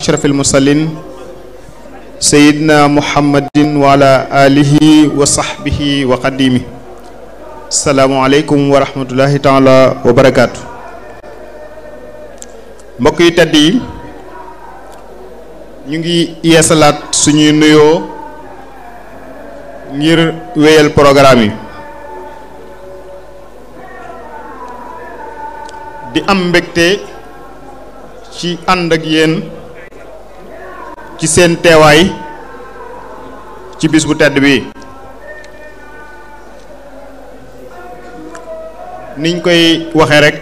ashrafil mursalin sayyidina muhammadin wa ala alihi wa sahbihi wa qadimi. Assalamu alaikum wa rahmatullahi taala wa barakatuh. Mbokk yi tedd yi ñu ngi yeesalaat suñuy nuyoo ngir wéyal programme yi di am mbégte ci ànd ak yéen ci seen teewaay ci bis bu tedd bi niñ koy waxee rek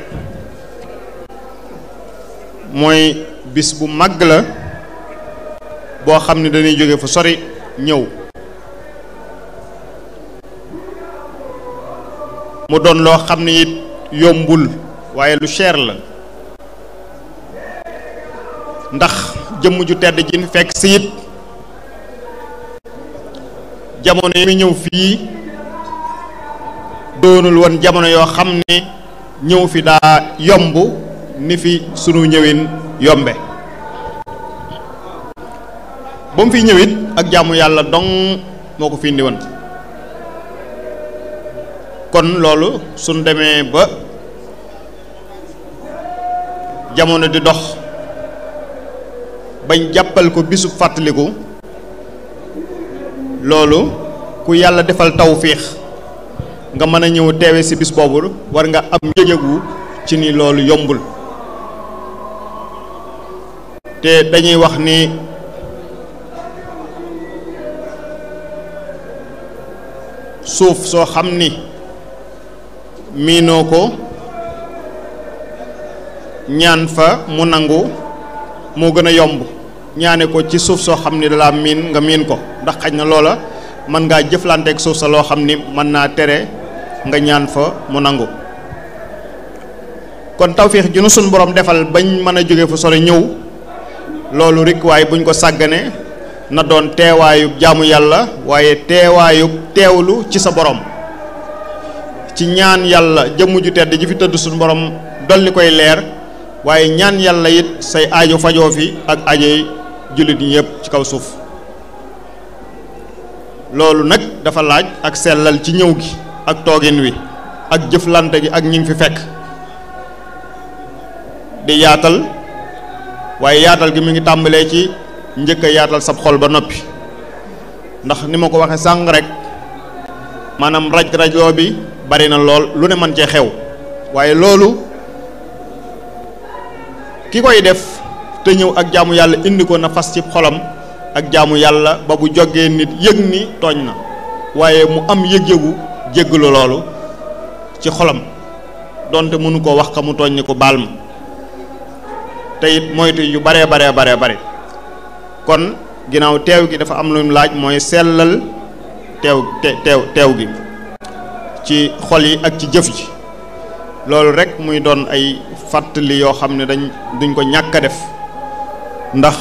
mooy bis bu màgg la boo xam ne dañuy jóge fu sori ñëw mu doon loo xam ne it yombul waaye lu cher la ndax jëmm ju tedd ji ñu fekk si it jamono yi ñëw fii doonul woon jamono yoo xam ne ñëw fi daa yomb ni fi sunu ñëwin yombe ba mu fi ñëwit ak jaamu yàlla dong moo ko fi indi woon kon loolu suñ demee ba jamono di dox bañ jàppal ko bisu fàttaliku loolu ku yàlla defal tawfiix nga mën a ñëw teewe ci bis boobu war nga am yëg-yëgu ci ni loolu yombul te dañuy wax ni suuf soo xam ni miinoo ko ñaan fa mu nangu moo gën a yomb ñaane ko ci suuf soo xam ni dalaa miin nga miin ko ndax xaj na loola mën ngaa jëflanteeg suuf sa loo xam ni mën naa tere nga ñaan fa mu nangu kon tawfiix ju nu suñ borom defal bañ mën a jóge fu sore ñëw loolu rek waaye buñ ko sàggane na doon teewaayub jaamu yàlla waaye teewaayub teewlu ci sa borom ci ñaan yàlla jëmm ju tedd ji fi tëdd suñu borom dolli koy leer waaye ñaan yàlla it say aajo fajoo fi ak aajoy jullit ñi yëpp ci kaw suuf loolu nag dafa laaj ak sellal ci ñëw gi ak toogin wi ak jëflante gi ak ñi ngi fi fekk di yaatal waaye yaatal gi mi ngi tàmbalee ci njëkk a yaatal sab xol ba noppi ndax ni ma ko waxee sàng rek maanaam raj-rajloo bi bari na lool lu ne mën cee xew waaye loolu ki koy def te ñëw ak jaamu yàlla indi ko na fas ci xolam ak jaamu yàlla ba bu jógee nit yëg ni tooñ na waaye mu am yëg-yëgu jéggalu loolu ci xolam donte mënu koo wax ka mu tooñ ni ko baal ma te it moytu yu baree bare kon ginnaaw teew gi dafa am lu mu laaj mooy sellal teew gi ci xol yi ak ci jëf ji loolu rek muy doon ay fàttali yoo xam ne duñ ko ñàkk a def ndax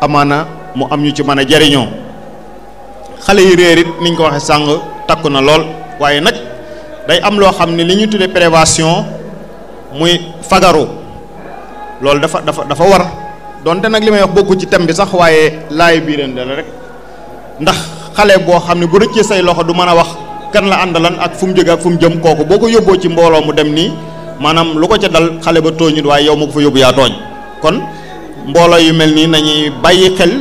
amaana mu am ñu ci mën a jariñoo xale yi réer it niñ ko waxee sàng takku na lool waaye nag day am loo xam ne li ñu tuddee prévention muy fagaru loolu dafa war donte nag li may wax bokku ci thème bi sax waaye laay biiran dala rek ndax xale boo xam ne bu rëccee say loxo du mën a wax kan la àndalan ak fu mu jóge ak fu mu jëm kooku boo ko yóbboo ci mbooloo mu dem nii maanaam lu ko ca dal xale ba tooñut waaye yow ma ko fa yóbbu yaa tooñ kon mbooloo yu mel nii nañuy bàyyi xel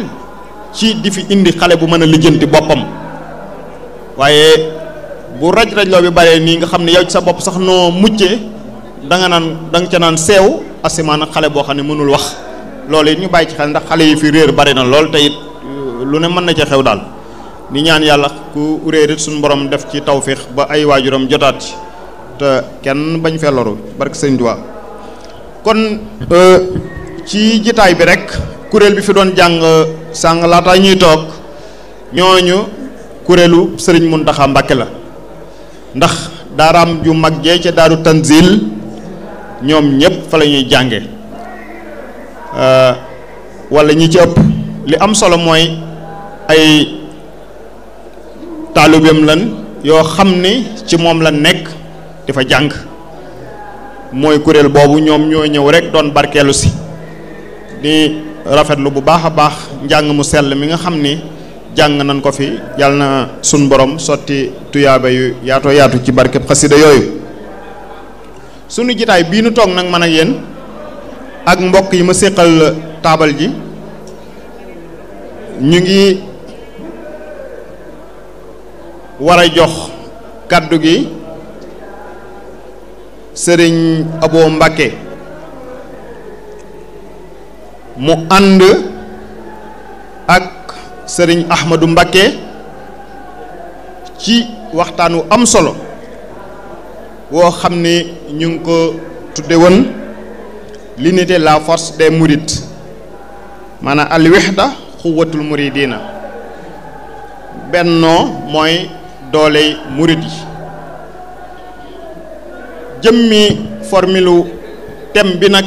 ci di fi indi xale bu mën a lijjanti boppam waaye bu raj-rajloo bi baree nii nga xam ne yow ci sa bopp sax noo muccee da nga ca naan seew asimaan ak xale boo xam ne mënul wax loolu it ñu bàyyi ci xel ndax xale yi fi réer bari na lool te it lu ne mën na ca xew daal ni ñaan yàlla ku réer it suñu borom def ci tawfiix ba ay waajuram jotaat ci te kenn bañ fee loru barke sëñ Tuubaa kon ci jitaay bi rek kuréel bi fi doon jàng sàng laata ñuy toog ñooñu kuréelu sëriñ Muntaxa Mbàkke la ndax daaraam ju mag jee ca daaru Tanzil ñoom ñëpp fa la ñuy jànge wala ñi ci ëpp li am solo mooy ay taalibeem lan yoo xam ni ci moom la nekk di fa jàng mooy kuréel boobu ñoom ñoo ñëw rek doon barkeelu si di rafetlu bu baax a baax njàng mu sell mi nga xam ni jàng nañ ko fi yàlla na sun borom sotti tuyaaba yu yaatoo yaatu ci barkeb xasida yooyu. sunu jitaay bii nu toog nag man ak yéen ak mbokk yi ma séqal taabal ji ñu ngi war a jox kàddu gi sëriñ Abo Mbàkke mu ànd ak sëriñ Ahmadou Mbàkke ci waxtaan wu am solo woo xam ni ñu ngi ko tudde woon l'unité la force des mourides maanaam al wahda xuwatul muridina bennoo mooy dooley murid yi. jëmmi formule thème bi nag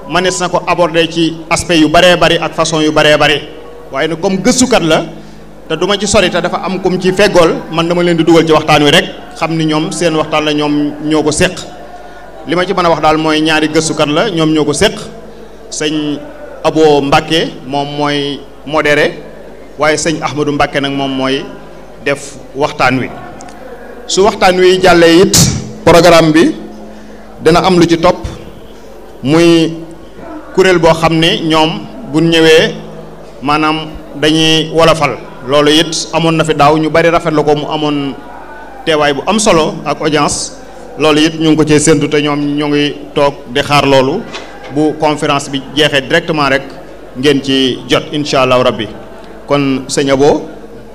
manees na ko aborder ci aspect yu baree bari ak façon yu baree bari waaye nag comme gëstukat la te duma ci sori te dafa am kum ci feggool man dama leen di dugal ci waxtaan wi rek xam ni ñoom seen waxtaan la ñoom ñoo ko séq. li ma ci mën a wax daal mooy ñaari gëstukat la ñoom ñoo ko séq sëñ Abo Mbàkke moom mooy modéré waaye sëñ Ahmadou Mbàkke nag moom mooy def waxtaan wi. su waxtaan wi jàllee it programme bi dina am lu ci topp muy kuréel boo xam ne ñoom bu ñëwee maanaam dañuy wolofal loolu it amoon na fi daaw ñu bari rafetlu ko mu amoon teewaay bu am solo ak audience loolu it ñu ngi ko cee séntu te ñoom ñu ngi toog di xaar loolu bu conférence bi jeexee directement rek ngeen ci jot incha allahu rabbi. kon sëñ Abo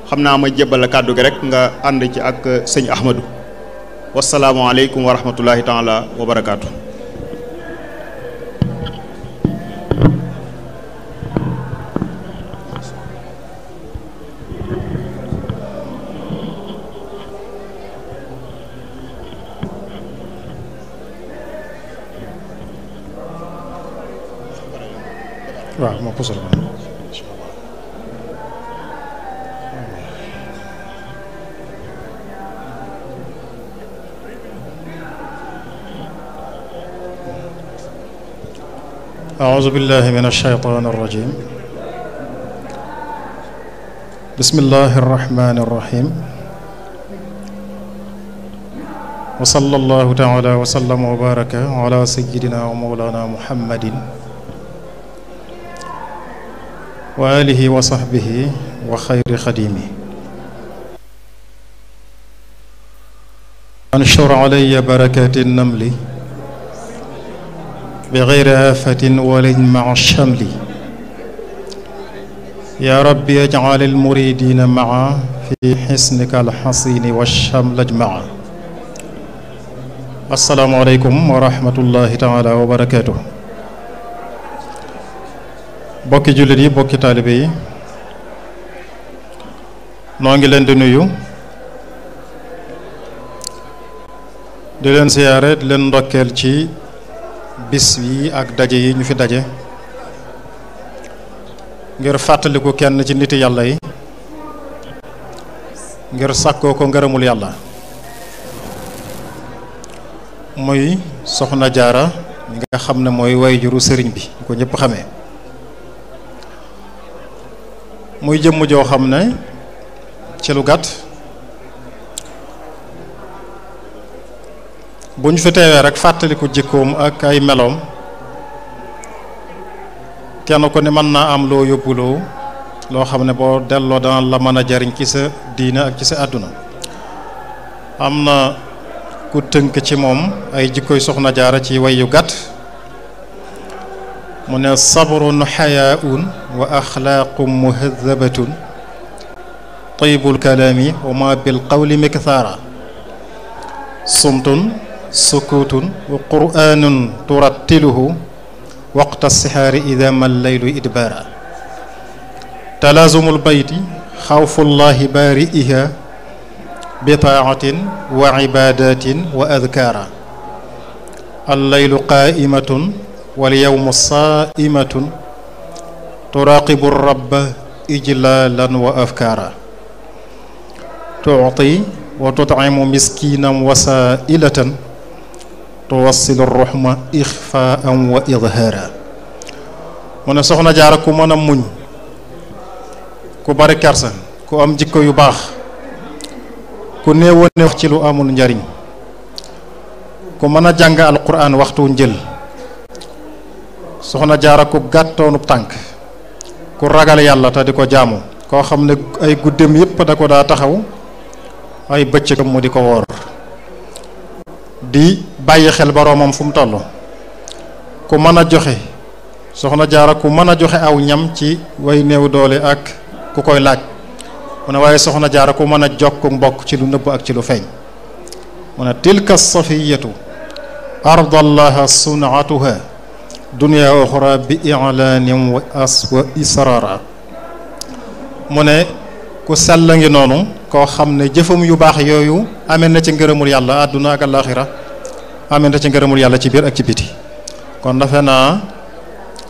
xam naa ma jébbal la kàddu gi rek nga ànd ci ak sëñ Ahmadou. wasalaamualeykum wa rahmatullahi taala wa barakaatu. waaw ma posal ko أعوذ بالله من الشيطان الرجيم بسم الله الرحمن الرحيم وصلى الله تعالى وسلم وبارك على سيدنا ومولانا محمد وآله وصحبه وخير خديمه أنشر علي بركات النمل بغير آفة ولن مع الشمل يا ربي اجعل المريدين معا في حسنك الحصين والشمل اجمعا السلام عليكم ورحمة الله تعالى وبركاته bokki jullit yi bokki taalibe yi noo ngi leen di nuyu di leen siyaare di leen ndokkeel ci bis yi ak daje yi ñu fi daje ngir fàttaliku kenn ci niti yàlla yi ngir sàkkoo ko ngërëmul yàlla muy soxna jaara mi nga xam ne mooy wayjuru sëriñ bi ko ñëpp xamee muy jëmm joo xam ne ci lu gàtt bu ñu fi teewee rek fàttaliku jikkoom ak ay meloom kenn ko ne mën naa am loo yóbbuloo loo xam ne boo delloo dana la mën a jariñ ci sa diina ak ci sa àdduna am na ku tënk ci moom ay jikkoy soxna jaara ci way yu gàtt mu ne sabrun xayaaun wa axlaaqum muhadabatun taybul kalaami wa ma bil qawli miktaara sumtun sukutun wa qur'anun turattiluhu waqta sixaari ida ma leylu idbaara talaazumul bayti xawfullahi baari'iha bi taacatin wa cibaadatin wa adkaara alleylu qaa'imatun wal yawmu saa'imatun turaaqibu rabba ijlaalan wa afkaara tuuti wa tutcimu miskiinan wa saa'ilatan tuwassilu ruxma ixfaa'an wa idhaara mu ne soxna jaara ku mën a muñ, ku bari kersa, ku am jikko yu baax, ku néewoon ne wax ci lu amul njariñ, ku mën a jàng alquran waxtu njël. soxna jaara ku gàttoonub tànk, ku ragal yàlla te di ko jaamu, koo xam ne ay guddeem yépp da ko daa taxaw, ay bëccëgam mu di ko woor, di bàyyi xel boroomam fu mu toll, ku mën a joxe. soxna jaara ku mën a joxe aw ñam ci way néew doole ak ku koy laaj. mu ne waaye soxna jaara ku mën a jokk mbokk ci lu nëbb ak ci lu feeñ. mu ne tilka safiyatu ardallaha sunatuha dunya oxra bi i'lanin wa israra. mu ne ku sell ngi noonu koo xam ne jëfam yu baax yooyu amee na ci ngërëmul yàlla àdduna ak àllaaxira, amee na ci ngërëmul yàlla ci biir ak ci biti. kon defe naa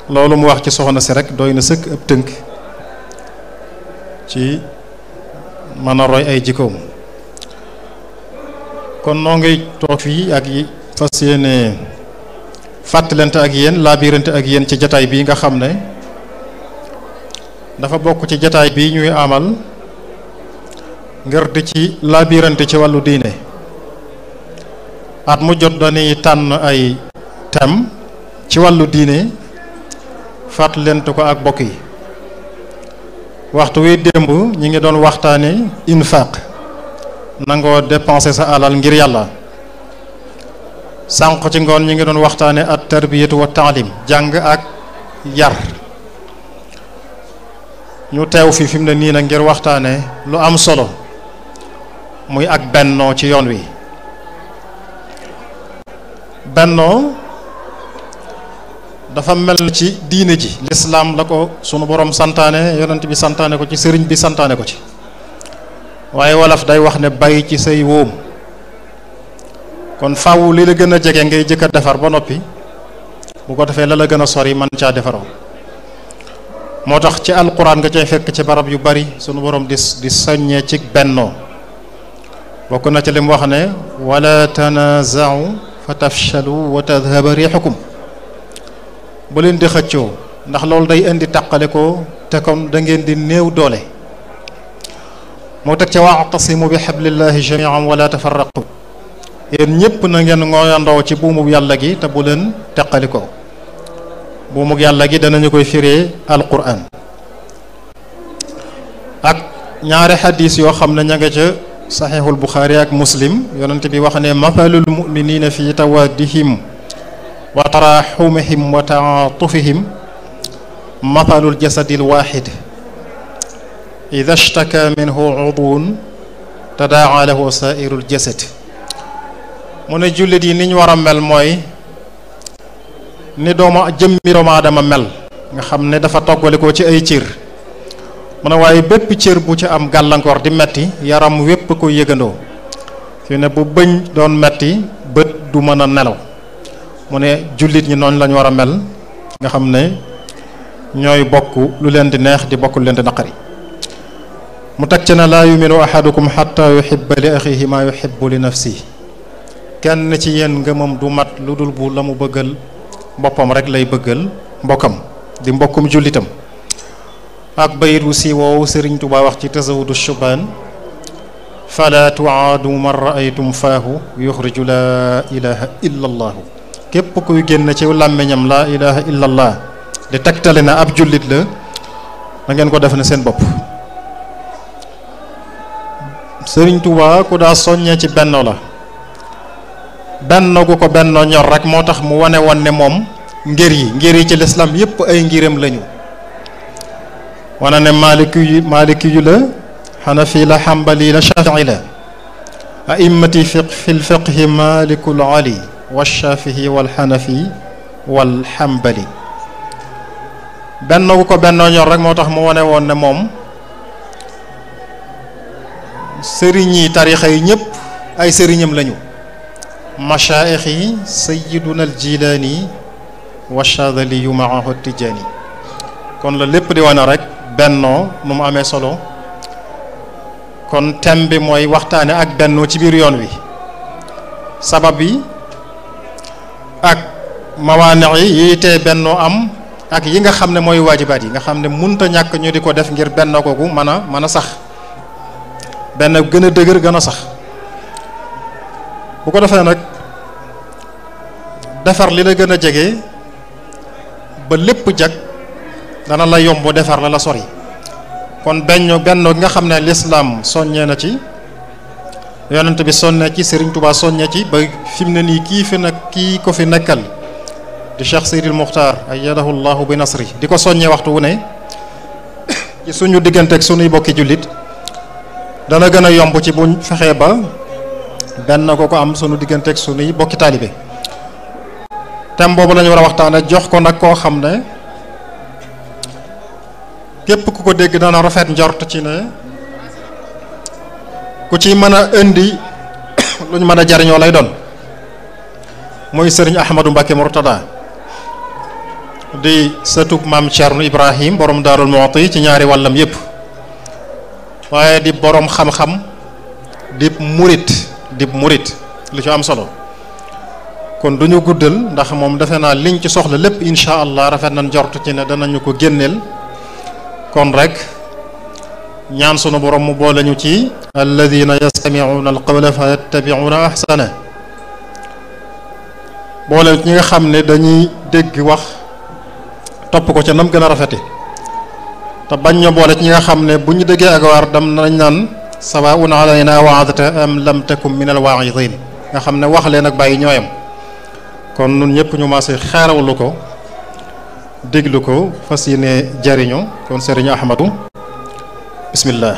loolu mu wax ci soxna si rek doy na sëkk ab tënk ci mën a roy ay jikkoom. kon noo ngi toog fii ak yi fas yéene fàttalante ak yéen laabirante ak yéen ci jataay bii nga xam ne dafa bokk ci jataay bii ñuy amal ngir di ci laabirante ci wàllu diine. at mu jot dañuy tànn ay thème ci wàllu diine fàttalante ko ak bokk yi. waxtu wi démb ñi ngi doon waxtaane infaq, nangoo dépenser sa alal ngir yàlla. sànq ci ngoon ñi ngi doon waxtaane at tarbiyatu wa taalim, jàng ak yar. ñu teew fi mu ne nii nag ngir waxtaane lu am solo muy ak bennoo ci yoon wi. bennoo dafa mel ci diine ji lislaam la ko sunu borom santaane, yonent bi santaane ko ci, sëriñ bi santaane ko ci. waaye wolof day wax ne bay ci say wóom. kon faaw li la gën a jege ngay jëkk a defar ba noppi, bu ko defee la la gën a sori man caa defaroo. moo tax ci alquran nga cay fekk ci barab yu bari sunu borom di soññee ci bennoo. bokk na ci li mu wax ne wala tanaza'u fa tafshalu wa tadhhaba rihukum. bu leen di xëccoo ndax loolu day indi tàqale ko te kon da ngeen di néew doole. moo teg ca wa'tasimu bi hablillahi jami'an wala tafarraqu. yéen ñëpp na ngeen ngooyandoo ci buumug yàlla gi te bu leen teqali ko. buumug yàlla gi danañu koy firee alquran ak ñaari xadis yoo xam ne ña nga ca saxiixul buxaari ak muslim. yonent bi wax ne mathalul muminina fi tawaddihim wa taraxumihim wa taatufihim mathalul jasadil waxid ida shtaka minhu udwun tadaa lahu sairul jasad. mu ne jullit yi niñ war a mel mooy ni jëmmi doomu aadama mel, nga xam ne dafa toggalikoo ci ay cër. mu ne waaye bépp cër bu ci am gàllankoor di metti yaram wépp ko yëgandoo. fi ne bu bëñ doon metti bët du mën a nelaw. mu ne jullit ñi noonu lañu war a mel, nga xam ne ñooy bokk lu leen di neex di bokk lu leen di naqari. mu teg ci ne laa yuminu ahadukum xatta yuhibba li axihi ma yuhibbu li nafsi. kenn ci yéen ngëmam du mat lu dul bu la mu bëggal boppam rek lay bëggal mbokkam di mbokkum jullitam. ak bayit wu si woowu Sëriñ Tuubaa wax ci tasawudu shubaan fala tuaadu man raaytum faahu yuxriju laa ilaha illa allaahu. képp kuy génn ci làmmiñam laa ilaha illa allah di tegtale na ab jullit la, da ngeen ko def ne seen bopp. Sëriñ Tuubaa ku daa soññee ci benno la. benno gu ko benno ñor rek moo tax mu wane woon ne moom ngir yi ci lislaam yépp ay ngiram lañu. wane ne maliki yu la, xanafi la, xambali la, shafii la. a'immati fil fiqhi malikul ali wa shafii wal xanafi wal xambali. benno gu ko benno ñor rek moo tax mu wane woon ne moom sëriñ yi tarixa yi ñëpp ay sëriñam lañu. mashaayix yi sayyiduna al jilaani wa shadali yu maahu tijaani. kon la lépp di wane rek bennoo nu mu amee solo. kon thème bi mooy waxtaane ak bennoo ci biir yoon wi, sabab yi ak mawaane yi yiy tee bennoo am ak yi nga xam ne mooy waajibaat yi nga xam ne munta ñàkk ñu di ko def ngir benn kooku mën a sax benn gën a dëgër gën a sax bu ko defee nag defar li la gën a jege ba lépp jag dana la yomb defar la sori kon benn nga xam ne lislaam soññee na ci yonent bi soññee ci Serigne Touba soññee ci ba fi mu ne nii kii ko fi nekkal di Cheikh Seydil Muxtaar ayyadahu llahu bi nasri di ko soññee waxtu wu ne ci suñu digganteeg suñuy bokki jullit dana gën a yomb ci buñ fexee ba benn ko am suñu digganteeg suñuy bokki taalibe thème boobu la ñu war a waxtaane jox ko nag koo xam ne képp ku ko dégg dana rafet njort ci ne ku ci mën a indi luñ mën a jariñoo lay doon muy sëriñ Ahmadou Mbacké Mourtada di sëtub maam Thierno Ibrahim borom Daarul Muxti ci ñaari wàllam yépp waaye di borom xam-xam dib murit lu ci am solo kon duñu guddal ndax moom defe naa liñ ci soxla lépp insha allah rafet nañ njort ci ne danañu ko génneel kon rek ñaan sunu borom mu boole ñu ci alladina yastami'una alqawla fa yattabi'una ahsana boole ñi nga xam ne dañuy dégg wax topp ko ca nam gën a rafete te bañ ñoo boole ci ñi nga xam ne bu ñu déggee ak waar dam nañ naan sawaa'un alayna wa'adta am lam takum min alwaa'idin nga xam ne wax leen ak bàyyi ñooyam kon nun ñëpp ñu maase xaarawlu ko déglu ko fas yéene jariñu kon Serigne Ahmadou bismillah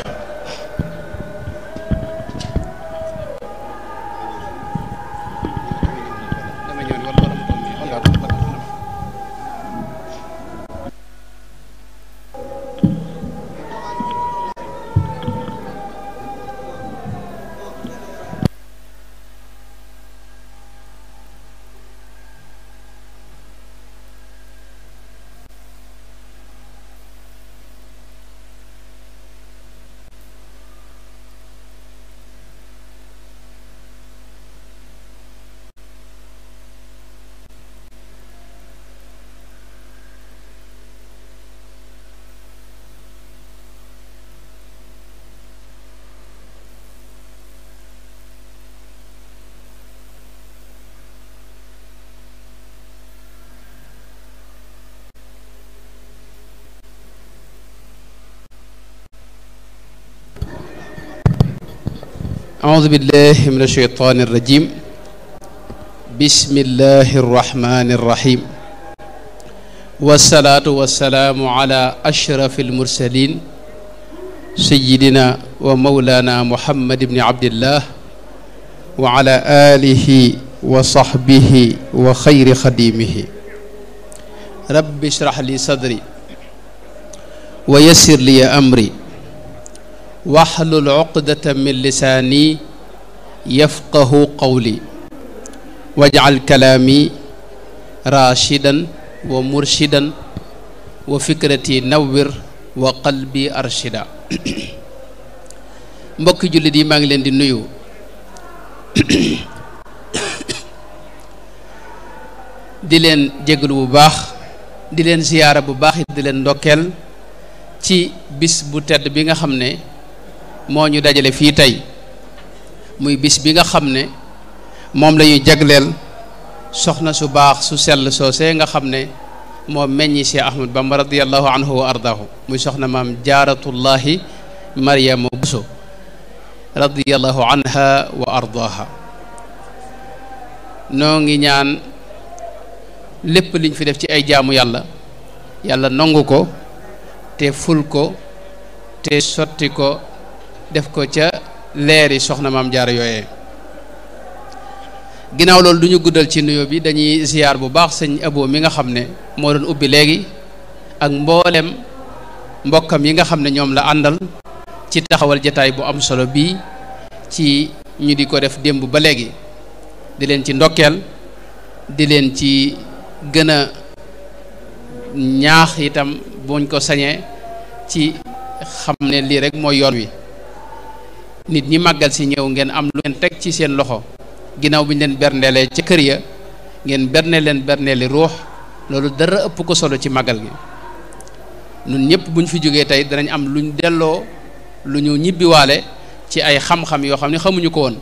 أعوذ بالله من الشيطان الرجيم بسم الله الرحمن الرحيم والصلاة والسلام على أشرف المرسلين سيدنا ومولانا محمد بن عبد الله وعلى آله وصحبه وخير خديمه رب اشرح لي صدري ويسر لي أمري واحلل عقدة من لساني يفقه قولي واجعل كلامي راشدا ومرشدا وفكرتي نور وقلبي أرشدا mbokki jullit yi maa ngi leen di nuyu di leen jégalu bu baax di leen ziyaara bu baax di leen ndokkeel ci bis bu tedd bi nga xam ne moo ñu dajale fii tey muy bis bi nga xam ne moom la ñuy jagleel soxna su baax su sell soosee nga xam ne moo meññi Cheikh Ahmad Bamba radiyallahu anhu wa ardaahu muy soxna maam jaaratullahi Mariama Buso radiyallahu anha wa ardaaha noo ngi ñaan lépp liñ fi def ci ay jaamu yàlla yàlla nangu ko te ful ko te sotti ko def ko ca leeri soxna maam jaara yooyee ginnaaw loolu du ñu guddal ci nuyoo bi dañuy ziyaar bu baax sëñ Abo mi nga xam ne moo doon ubbi léegi ak mboolem mbokkam yi nga xam ne ñoom la àndal ci taxawal jataay bu am solo bii ci ñu di ko def démb ba léegi di leen ci ndokkeel di leen ci gën a ñaax itam buñ ko sañee ci xam ne lii rek mooy yoon wi nit ñi màggal si ñëw ngeen am lu ngeen teg ci seen loxo ginnaaw bi ñu leen berndeelee ca kër ya ngeen berne leen berneeli ruux loolu dara ëpp ko solo ci màggal gi. ñun ñëpp buñ fi jógee tey danañ am luñ delloo lu ñu ñibbiwaale ci ay xam-xam yoo xam ne xamuñu ko woon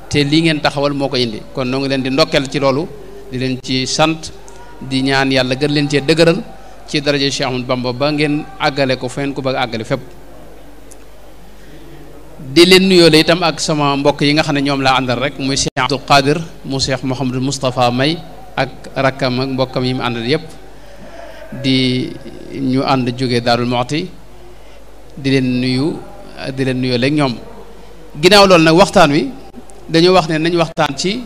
te lii ngeen taxawal moo ko indi kon noo ngi leen di ndokkeel ci loolu di leen ci sant di ñaan yàlla gën leen cee dëgëral ci daraja Cheikh Ahmadou Bamba ba ngeen àggale ko feen ku bëgg àggale fépp. di leen nuyoo la itam ak sama mbokk yi nga xam ne ñoom laa àndal rek muy Cheikh Abdoul Qadir mu Cheikh Mouhamadou Moustapha May ak rakkam ak mbokkam yi mu àndal yépp di ñu ànd jóge Daarul Muxti di leen nuyoo léegi ñoom. ginnaaw loolu nag waxtaan wi dañoo wax ne nañ waxtaan ci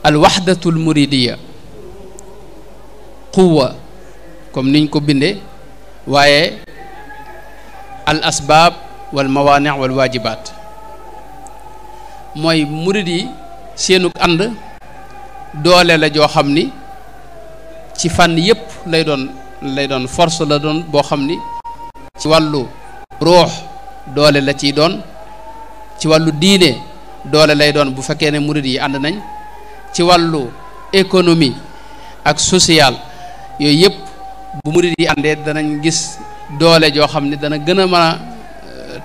al wahdatul muridiyya quwwa comme niñ ko bindee waaye al asbaab wal mawaani' wal waajibaat mooy murid yi seenug ànd doole la joo xam ni ci fànn yépp lay doon force la doon boo xam ni ci wàllu ruux doole la ciy doon ci wàllu diine doole lay doon bu fekkee ne murid yi ànd nañ ci wàllu économie ak social yooyu yëpp bu murid yi àndee danañ gis doole joo xam ne dana gën a mën a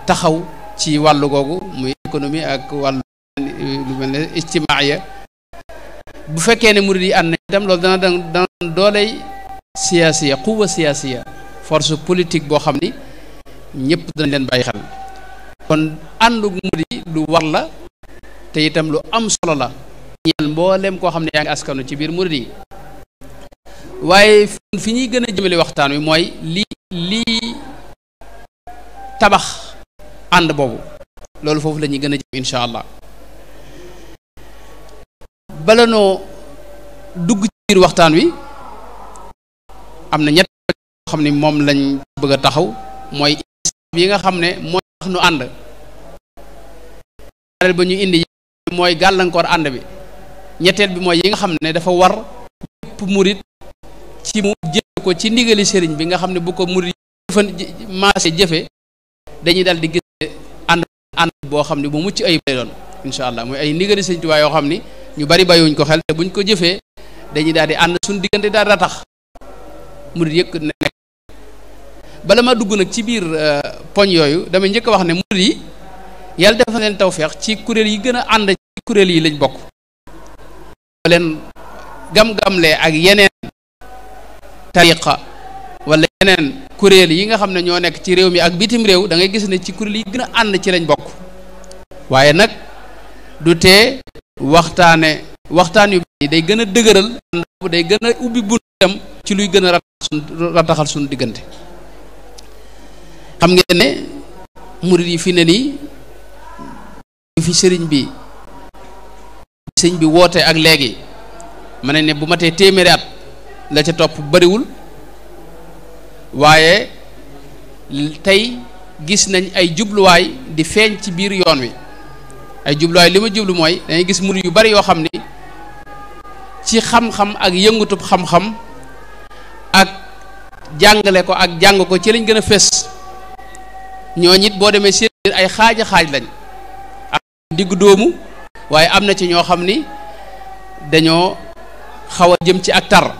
taxaw ci wàllu googu muy économie ak wàllu lu mel ne ijtimaaya bu fekkee ne murid yi ànd nañ itam loolu dana dooley siyaasiya quwwa siyaasiya force politique boo xam ni ñëpp danañ leen bàyyi xel kon àndu murid yi lu war la te itam lu am solo la ñeel mboolem koo xam ne yaa ngi askanu ci biir murid yi waaye fi ñuy gën a jëmale waxtaan wi mooy lii tabax ànd boobu loolu foofu la ñuy gën a jëm insha allah bala noo dugg ci biir waxtaan wi am na ñett yoo xam ne moom lañ bëgg a taxaw mooy yi nga xam ne mooy tax nu ànd ñaareel ba ñu indi mooy gàllankoor ànd bi ñetteel bi mooy yi nga xam ne dafa war bépp murit ci mu jëfe ko ci ndigali sëriñ bi nga xam ne bu ko murit maase jëfe dañuy dal di gis ànd boo xam ne bu mucc ayib lay doon insha allah mooy ay ndigali sëriñ Tuubaa yoo xam ni ñu bari bàyyiwuñ ko xel te buñ ko jëfee dañuy daal di ànd suñu diggante daal da tax murit yëpp nekk bala ma dugg nag ci biir poñ yooyu damay njëkk a wax ne murid yi yàlla dafa leen tawfeex ci kuréel yi gën a ànd ci kuréel yi lañ bokk leen gam-gamle ak yeneen tariqa wala yeneen kuréel yi nga xam ne ñoo nekk ci réew mi ak bitim réew da ngay gis ne ci kuréel yi gën a ànd ci lañ bokk waaye nag du tee waxtaan yu bari day gën a dëgëral day gën a ubbi buntam ci luy gën a rataxal suñu diggante xam ngeen ne murid yi fi ne nii fi sëriñ bi woote ak léegi ma ne bu matee téeméeri at la ca topp bariwul waaye tey gis nañ ay jubluwaay di feeñ ci biir yoon wi ay jubluwaay li ma jublu mooy dangay gis murid yu bari yoo xam ni ci xam-xam ak yëngutub xam-xam ak jàngale ko ak jàng ko ci lañ gën a fés ñoo ñit boo demee seen ay xaaj lañ ak diggu doomu waaye am na ci ñoo xam ni dañoo xaw a jëm ci ak tar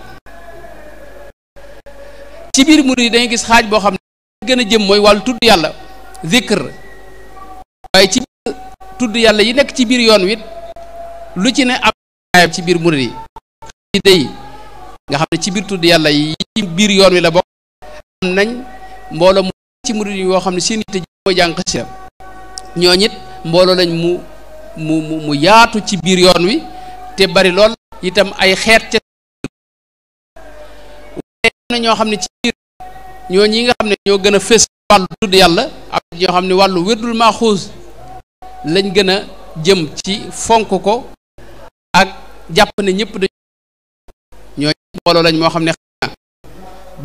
ci biir murid yi dañuy gis xaaj boo xam ne gën a jëm mooy wàllu tudd yàlla zikr waaye ci biir tudd yàlla yi nekk ci biir yoon wi lu ci ne am ayab ci biir murid yi day nga xam ne ci biir tudd yàlla yi ci biir yoon wi la bokk am nañ mbooloo mu ci murid yi yoo xam ne seen yitte mooy jàng xasida ñoo ñit mbooloo lañ mu yaatu ci biir yoon wi te bari lool itam ay xeet ca waaye am na ñoo xam ne ci biir ñoo ñi nga xam ne ñoo gën a fës wàllu tudd yàlla am na ñoo xam ne wàllu wérdul maaxuus lañ gën a jëm ci fonk ko ak jàpp ne ñëpp dañ ñoo mbooloo lañ moo xam ne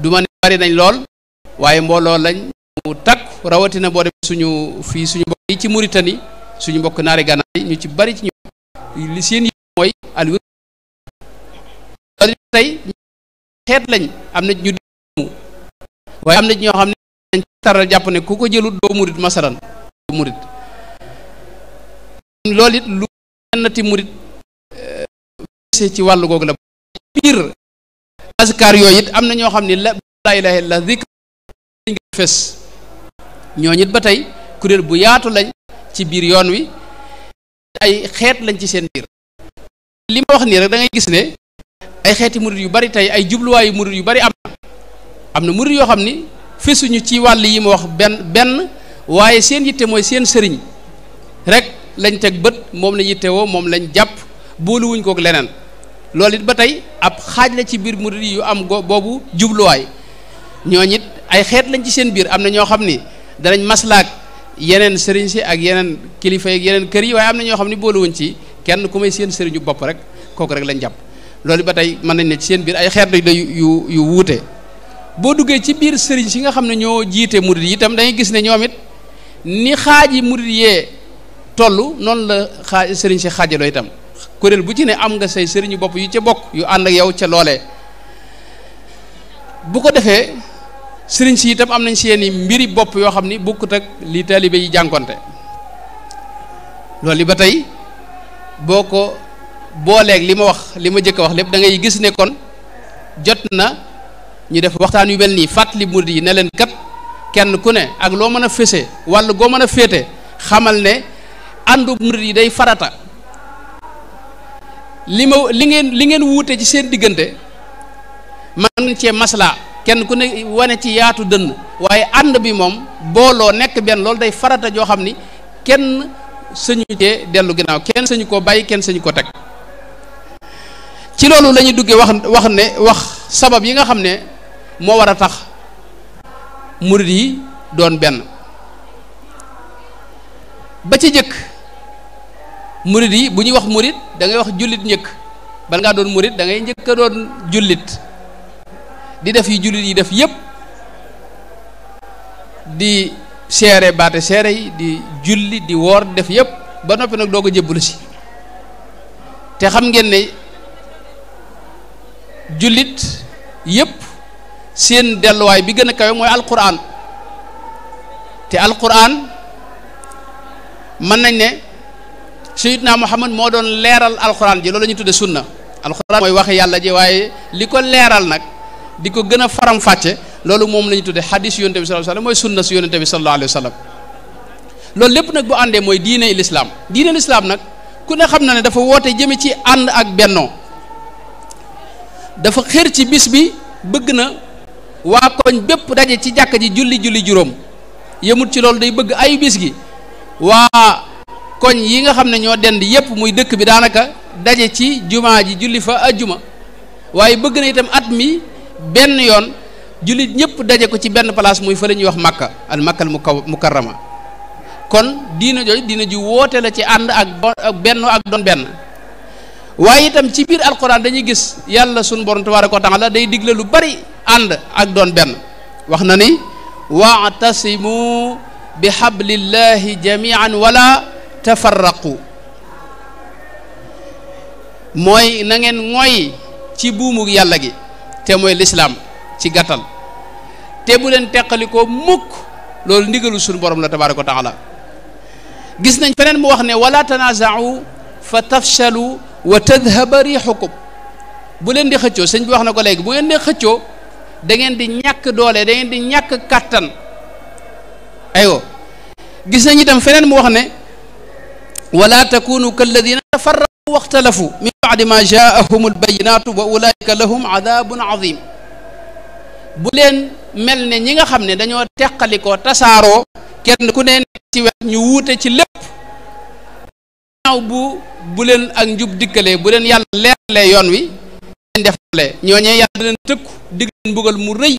du ma ne bari nañ lool waaye mbooloo lañ mu takk rawatina boo demee suñu mbokk yi ci Mauritanie suñu mbokk naari Gànnaar yi ñu ci bari ci ñoom li seen yi mooy al tey xeet lañ am na ñu waaye am na ñoo xam ne dañ taral jàpp ne ku ko jëlut doo murit masalan doo murit loolu it lu nennati murit ci wàllu googu la biir azkar yooyu it am na ñoo xam ne la ilaha illa zikr lañ gën a fes ñooñu it ba tey kuréel bu yaatu lañ ci biir yoon wi ay xeet lañ ci seen biir li ma wax nii rek da ngay gis ne ay xeeti murid yu bari tey ay jubluwaayu murid yu bari am na murid yoo xam ni fesuñu ci wàll yi ma wax benn waaye seen yitte mooy seen sëriñ rek lañ teg bët moom lañ yittewoo moom lañ jàpp booluwuñ kook leneen loolu it ba tey ab xaaj la ci biir murid yu am boobu jubluwaay ñooñu it ay xeet lañ ci seen biir am na ñoo xam ni danañ maslaak yeneen sëriñ si ak yeneen kilifa yi ak yeneen kër yi waaye am na ñoo xam ni booluwuñ ci kenn ku may seen sëriñu bopp rek kooku rek lañ jàpp loolu ba tey mën nañ ne ci seen biir ay xeet la yu wuute boo duggee ci biir sëriñ si nga xam ne ñoo jiite murid yi itam dangay gis ne ñoom it ni xaaji murid yee toll noonu la sëriñ si xaajaloo itam kuréel bu ci ne am nga say sëriñu bopp yu ca bokk yu ànd ak yow ca loolee bu ko defee sëriñ si itam am nañ seeni mbiri bopp yoo xam ni bokkut ak li taalibe yi jànkonte loolu ba tey boo ko booleeg li ma wax li ma jëkk a wax lépp da ngay gis ne kon jot na ñu def waxtaan yu mel nii fàttali murid yi ne leen kat kenn ku ne ak loo mën a fese walla goo mën a féete xamal ne àndu murid yi day farata li ngeen wuute ci seen diggante man cee masla kenn ku ne wane ci yaatu dënn waaye ànd bi moom booloo nekk benn loolu day farata joo xam ni kenn sañu cee dellu ginnaaw kenn sañu koo bàyyi kenn sañu ko teg ci loolu la ñuy duggee wax sabab yi nga xam ne moo war a tax murid yi doon benn ba ci jëkk murid yi bu ñuy wax murid da ngay wax jullit njëkk bal ngaa doon murid da ngay njëkk a doon jullit di def yi jullit yi def yépp di seere baate seere yi di julli di woor di def yépp ba noppi nag doo ko jébbalu si te xam ngeen ne jullit yépp seen delluwaay bi gën a kawe mooy alquran te alquran mën nañ ne sayyidna Muhammad moo doon leeral alquran ji loolu la ñu tudde sunna alquran mooy waxe yàlla ji waaye li ko leeral nag di ko gën a faram fàcce loolu moom la ñu tudde xadis yonent bi sallallahu alayhi wasallam mooy sunna si yonent bi sallallahu alayhi wasallam loolu lépp nag bu àndee mooy diine lislaam nag ku ne xam na ne dafa woote jëme ci ànd ak bennoo dafa xër ci bis bi bëgg na waa koñ bépp daje ci jàkka ji julli juróom yemut ci loolu day bëgg ay bis gi waa koñ yi nga xam ne ñoo dend yépp muy dëkk bi daanaka daje ci jumaa ji julli fa ajjuma waaye bëgg na itam at mi benn yoon jullit ñëpp daje ko ci benn place muy fa la ñuy wax makka al makkal mukarrama kon diina jooju diina ji woote la ci ànd ak benn ak doon benn waaye itam ci biir alquran dañuy gis yàlla sunu borom tabaaraka wa taala day digle lu bari ànd ak doon benn wax na ni wa'tasimu bi hablillahi jami'an wala tafarraqu mooy na ngeen ngoy ci buumu yàlla gi te mooy lislaam ci gàttal te bu leen teqalikoo mukk loolu ndigalu sunu borom la tabaaraka wa taala gis nañ feneen mu wax ne wala tanaza'u fa tafshalu wa tadhhaba rihukum bu leen di xëccoo sëñ bi wax na ko léegi bu ngeen di xëccoo da ngeen di ñàkk doole da ngeen di ñàkk kàttan aywa gis nañ itam feneen mu wax ne wala takunu kalladina tafarraqu waxtalafu min ba'di ma jaa'ahum albayinatu wa ulaika lahum adabun azim bu leen mel ne ñi nga xam ne dañoo teqalikoo tasaaroo kenn ku ne nekk ci wet ñu wuute ci lépp naaw bu leen ak njub dikkalee bu leen yàlla leeralee yoon wi leen defalee ñooñee yàlla da leen tëkku digg leen mbugal mu rëy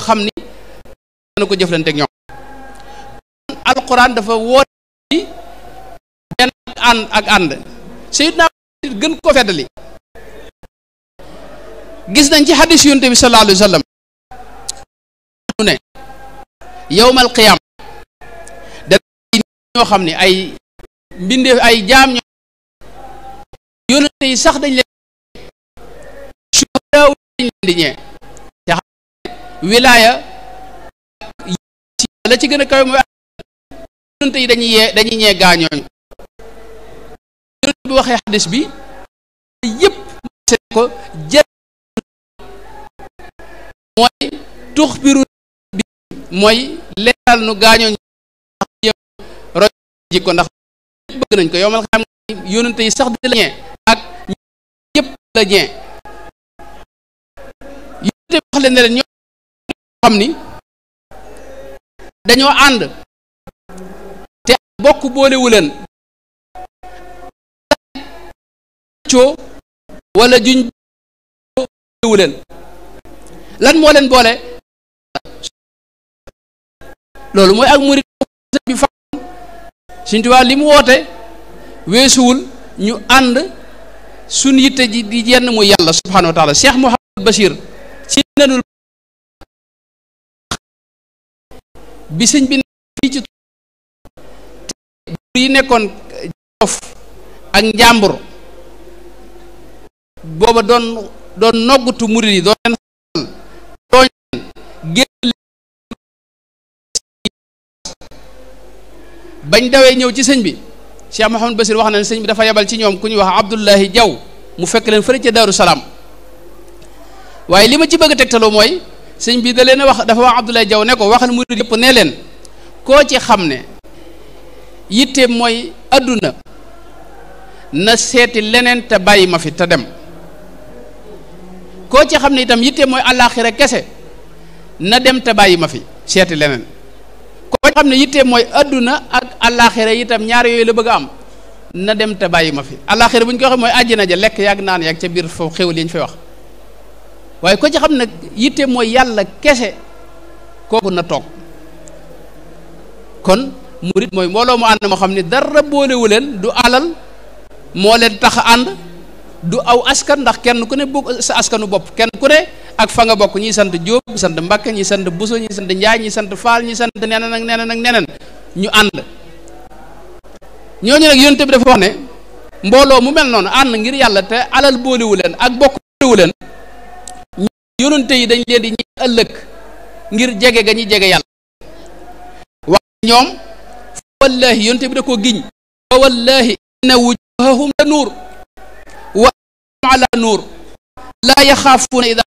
xam ni dana ko jëflante ak ñoom alquran dafa woote ci benn ak ànd sayyidna gën ko feddali gis nañ ci hadis yonent bi sallallahu alayhi wa sallam ne yawmal qiyaam ñoo xam ne ay mbindeef ay jaam ñoo yonent yi sax dañ leen suhadaaw dañ leen di ñee te xam ne wilaaya la ci gën a kawe mooy yonent yi dañuy ñee gaañooñu yonent bi waxee xadis bi yëpp ko jël mooy tuxbiru bi mooy leeral nu gaañoo roy jikko ndax bëgg nañ ko yowmal xam yónnante yi sax di la ñee ak ñëpp la ñee yónnante wax leen ne leen ñoo xam ni dañoo ànd te bokk boolewu leen coo wala juñ boolewu leen lan moo leen boole loolu mooy ak murid bi fa Sëñ Tuubaa li mu woote weesuwul ñu ànd suñ yitte ji di jenn muy yàlla subhaanahu wa taala Cheikh Mouhamadou Bachir ci nanul bi sëñ bi fii ci buur yi nekkoon Jolof ak Njàmbur booba doon noggutu murid yi doon leen tooñ génn bañ dawee ñëw ci sëñ bi Cheikh Mouhamadou Bachir wax na ne sëñ bi dafa yebal ci ñoom ku ñuy wax Abdullahi Jaw mu fekk leen fële ca Daaru Salaam waaye li ma ci bëgg a tegtaloo mooy sëñ bi da leen a wax dafa wax Abdoulaye Diaw ne ko waxal murid yëpp ne leen koo ci xam ne yitte mooy adduna na seeti leneen te bàyyi ma fi te dem koo ci xam ne itam yitte mooy àllaaxira kese na dem te bàyyi ma fi seeti leneen koo ci xam ne yitte mooy adduna ak àllaaxira itam ñaar yooyu la bëgg a am na dem te bàyyi ma fi àllaaxira bu ñu ko waxee mooy àjjana ja lekk yaag naan yaag ca biir foofu xéwal yi ñu fay wax waaye ko ci xam ne yitte mooy yàlla kese kooku na toog kon murit mooy mbooloo mu ànd moo xam ne dara boolewu leen du alal moo leen tax ànd du aw askan ndax kenn ku ne bokk sa askanu bopp kenn ku ne ak fa nga bokk ñi sant Jóob ñi sant Mbàkke ñi sant Buso ñi sant Njaay ñi sant Faal ñi sant neneen ak neneen ak neneen ñu ànd ñooñu nag yonent bi dafa wax ne mbooloo mu mel noonu ànd ngir yàlla te alal boolewu leen ak bokk boolewu leen yonente yi dañ leen di ñi ëllëg ngir jege ga ñuy jege yàlla wax ñoom fa wallahi yonente bi da koo giñ fa wallahi inna wujuhahum la nuur wa ala nuur laa yaxaafuuna ida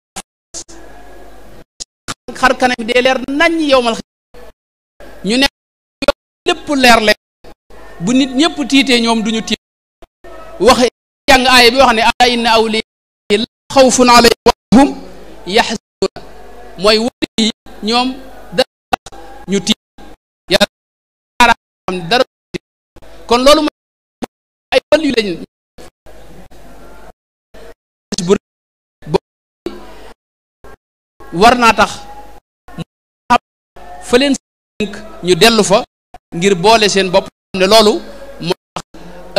xar kanam dee leer nañ yowmal ñu ne lépp leer leen bu nit ñëpp tiitee ñoom duñu tiit wax jàng aaya bi wax ne ala inna awliya la xawfun alayhim wa hum yaxzanuna mooy wali yi ñoom dara ñu tiit yàlla xam ne dara kon loolu mooy ay wali yu lañ bu war naa tax xam fa leen sënk ñu dellu fa ngir boole seen bopp xam ne loolu moo tax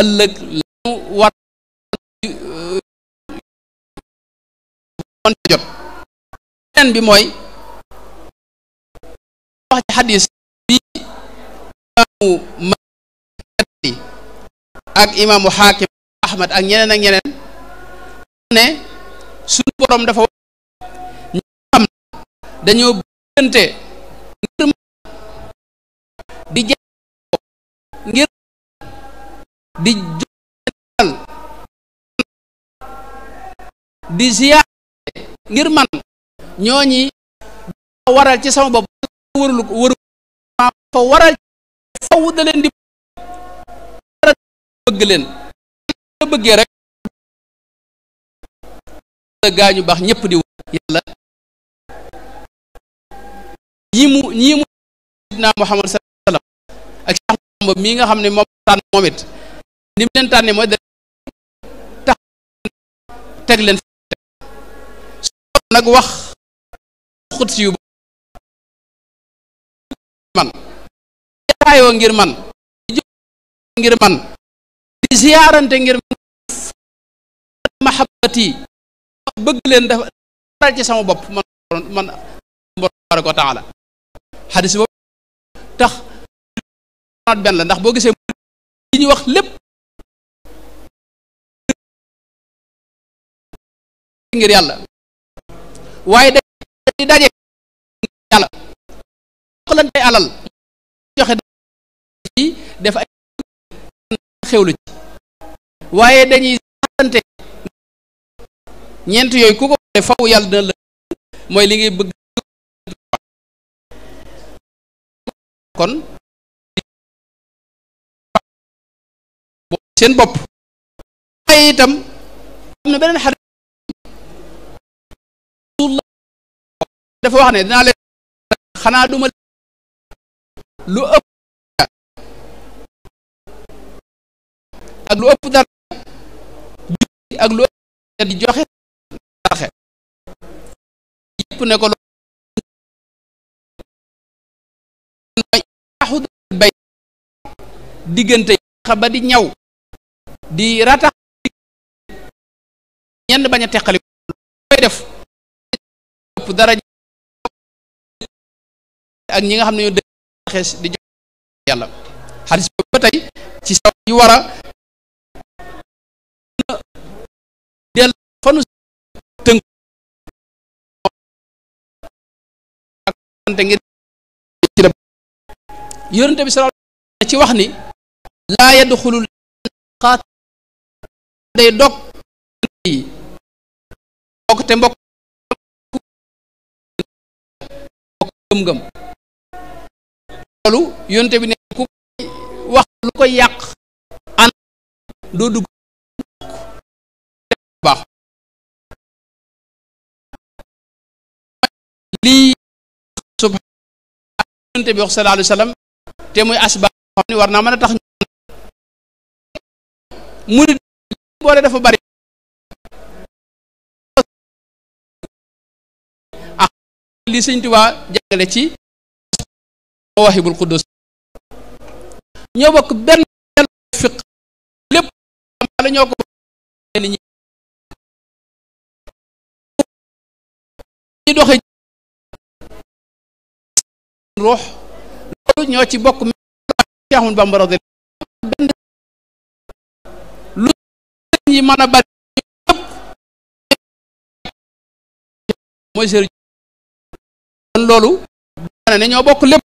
ëllëg lañu war on jot beneen bi mooy wax ci xadis bi imaamu Malik ak imaamu Xaakim Ahmad ak ñeneen ak ñeneen ne suñu borom dafa wax ñu xam dañoo bëggante ngir di jàpp ngir di jotal di ziyaar ngir man ñooñi waral ci sama bopp warul waru fa waral faw da leen di bëgg leen bëggee rek gaañu baax ñëpp di yàlla ñii mu sidna Muhammad sallallahu alayhi wasallam ak Cheikh Bamba mii nga xam ne moom tànn moom it ni mu leen tànnee mooy da tax teg leen nag wax xut si yu man jaayoo ngir man di ngir man di ziyaarante ngir man mahabbati bëgg leen dafa daal ci sama bopp man tabaaraka wa taala xadis boobu tax benn la ndax boo gisee li ñuy wax lépp ngir yàlla waaye dañuy daje yàlla joxlante alal joxe ci def ay xewlu ci waaye dañuy sante ñeent yooyu ku ko faw yàlla dina la mooy li ngay bëgg kon seen bopp waaye itam am na beneen xarit dafa wax ne dinaa leen xanaa duma lu ëpp ak lu ëpp dara ak lu ëpp di joxe saraxe yëpp ne ko bay diggante xa ba di ñaw di ratax ñenn bañ a teqali koy def ëpp dara ak ñi nga xam ne ñoo xees di jox yàlla xaalis boobu ba tey ci saw yu war a del fanu tënk ak ante ngir ci la yonente bi sallallahu alayhi wasallam ci wax ni laa yadxulul xaat day dog yi mbokk te mbokk gëm-gëm loolu yonte bi ne ku wax lu koy yàq an doo dugg baax lii subhaana yonte bi wax sallallahu alayhi wasallam te muy asbaab xam ni war naa mën a tax murid boole dafa bari ak li Sëñ Tuubaa jàngale ci Mawaahibul Quddus ñoo bokk benn fiq lépp la ñoo ko ñi doxe ruux loolu ñoo ci bokk Cheikh Ahmadou Bamba radiyallahu benn lu ñi mën a bari lépp mooy sëriñ kon loolu dana ne ñoo bokk lépp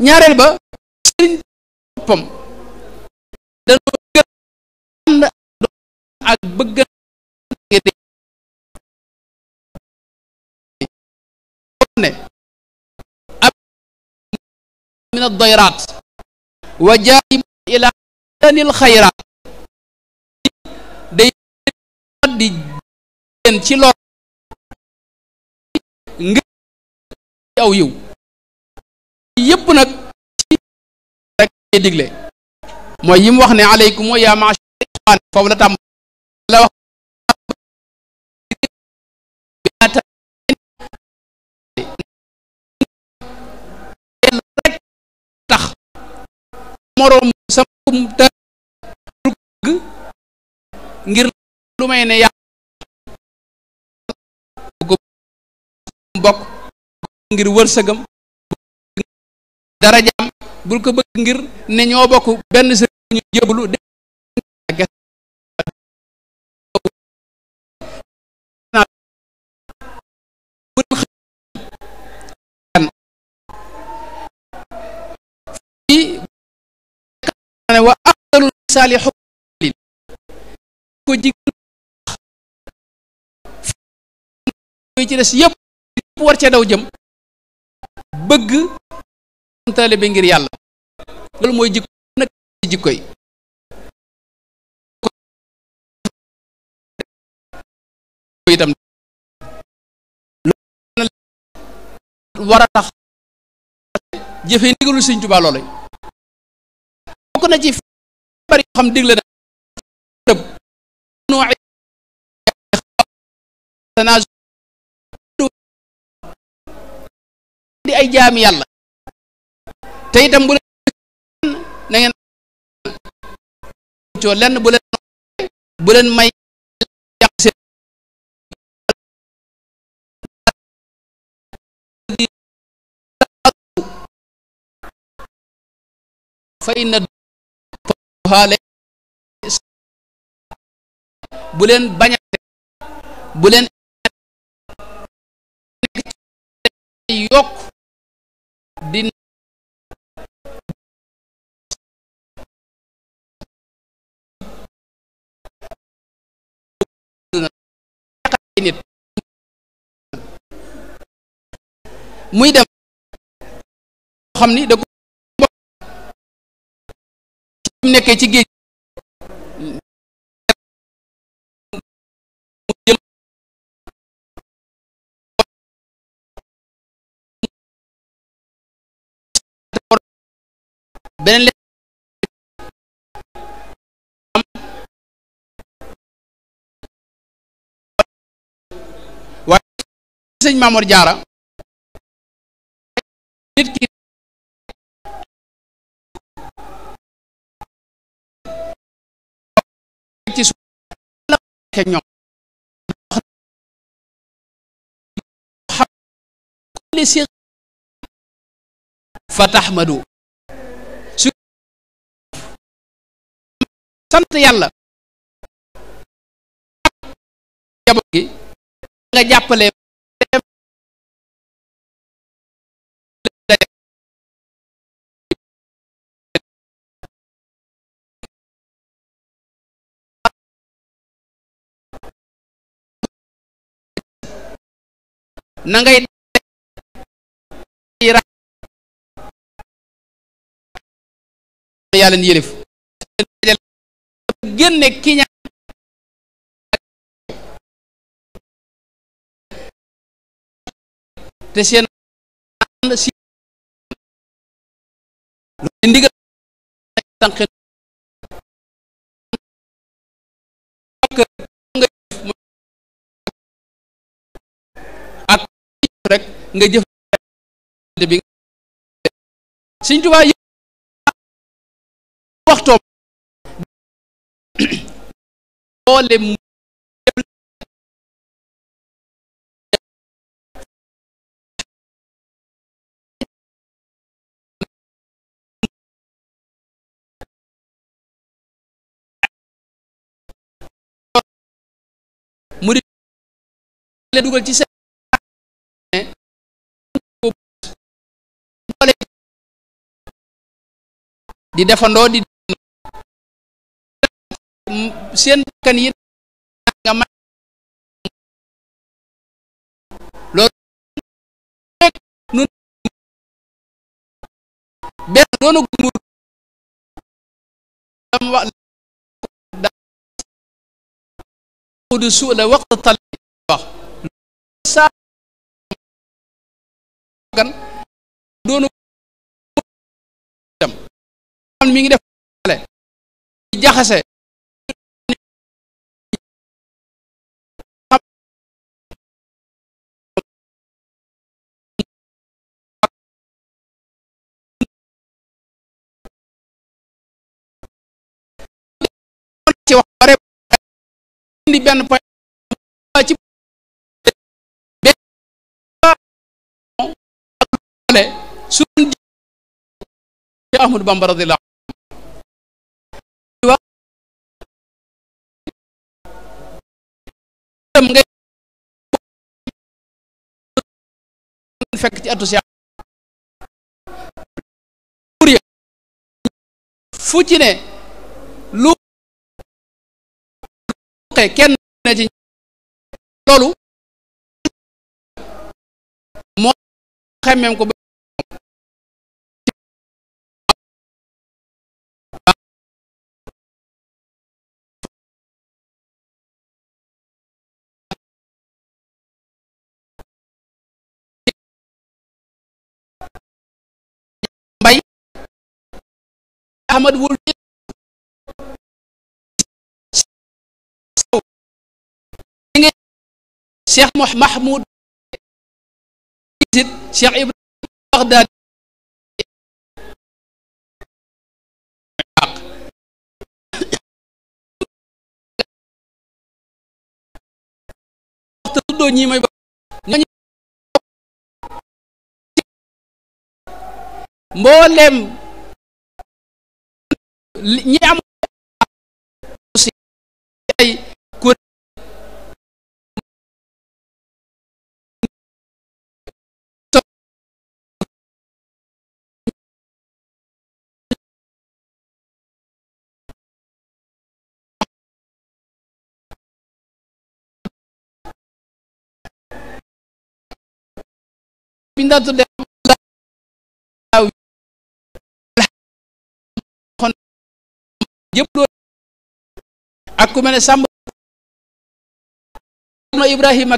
ñaareel ba sëriñ boppam dañoo gën ànd ak bëgg ne ab min ad-dayraat wa jaayib ila danil xayraat day di leen ci lor ngir aw yiw yëpp nag ci rek lay digle mooy yi mu wax ne aleykum ya ma'ashara foofu la tàmm la wax rek tax moroom sa te ngir lu may ne yàlla ko bokk ngir wërsëgam darajaam bul ko bëgg ngir ne ñoo bokk benn sëriñ ñu jébbalu wa afdalul saalih ko jigéen ci des yëpp war ca daw jëm bëgg taalibe ngir yàlla loolu mooy jikko nag jikko yi itam war a tax jëfe ndigalul Sëñ Tuubaa loolu bokk na ci bari xam digle na di ay jaami yàlla te itam bu leen na ngeen coo lenn bu leen may yàq seen fa inna bu leen bañate bu leen yokk di nit muy dem xam ni da ko nekkee ci géej beneen waaye sëñ Maamoor Jaara nit ki ci su la ke ñoom xam li si fa taxmadu su sant yàlla jaboot gi nga jàppale na ngay yàlla ni yëlif génne ki ña te seen si ndigal tànk ak rek nga jëf bi Sëñ Tuubaa yi waxtoom boole mu di leen dugal ci seen di defandoo di seen kan yi nga may loolu nun benn doonu mu dam wax du su la waxtu tal wax sa kan doonu dem mi ngi def jaxase ci wax bare indi benn point ci su ci Ahmadu Bamba radiyallahu wax dem ngay fekk ci atu Cheikh fu ci ne lu kenn ne ci loolu moo xemmeem ko mbay Ahmad wul Cheikh Mahmoud Cheikh Ibrahima Baghdadi waxta tuddoo ñi may ñooñu mboolem ñi am ay biñ daan tudde jëbloo ak ku mel ne Samba Ibrahima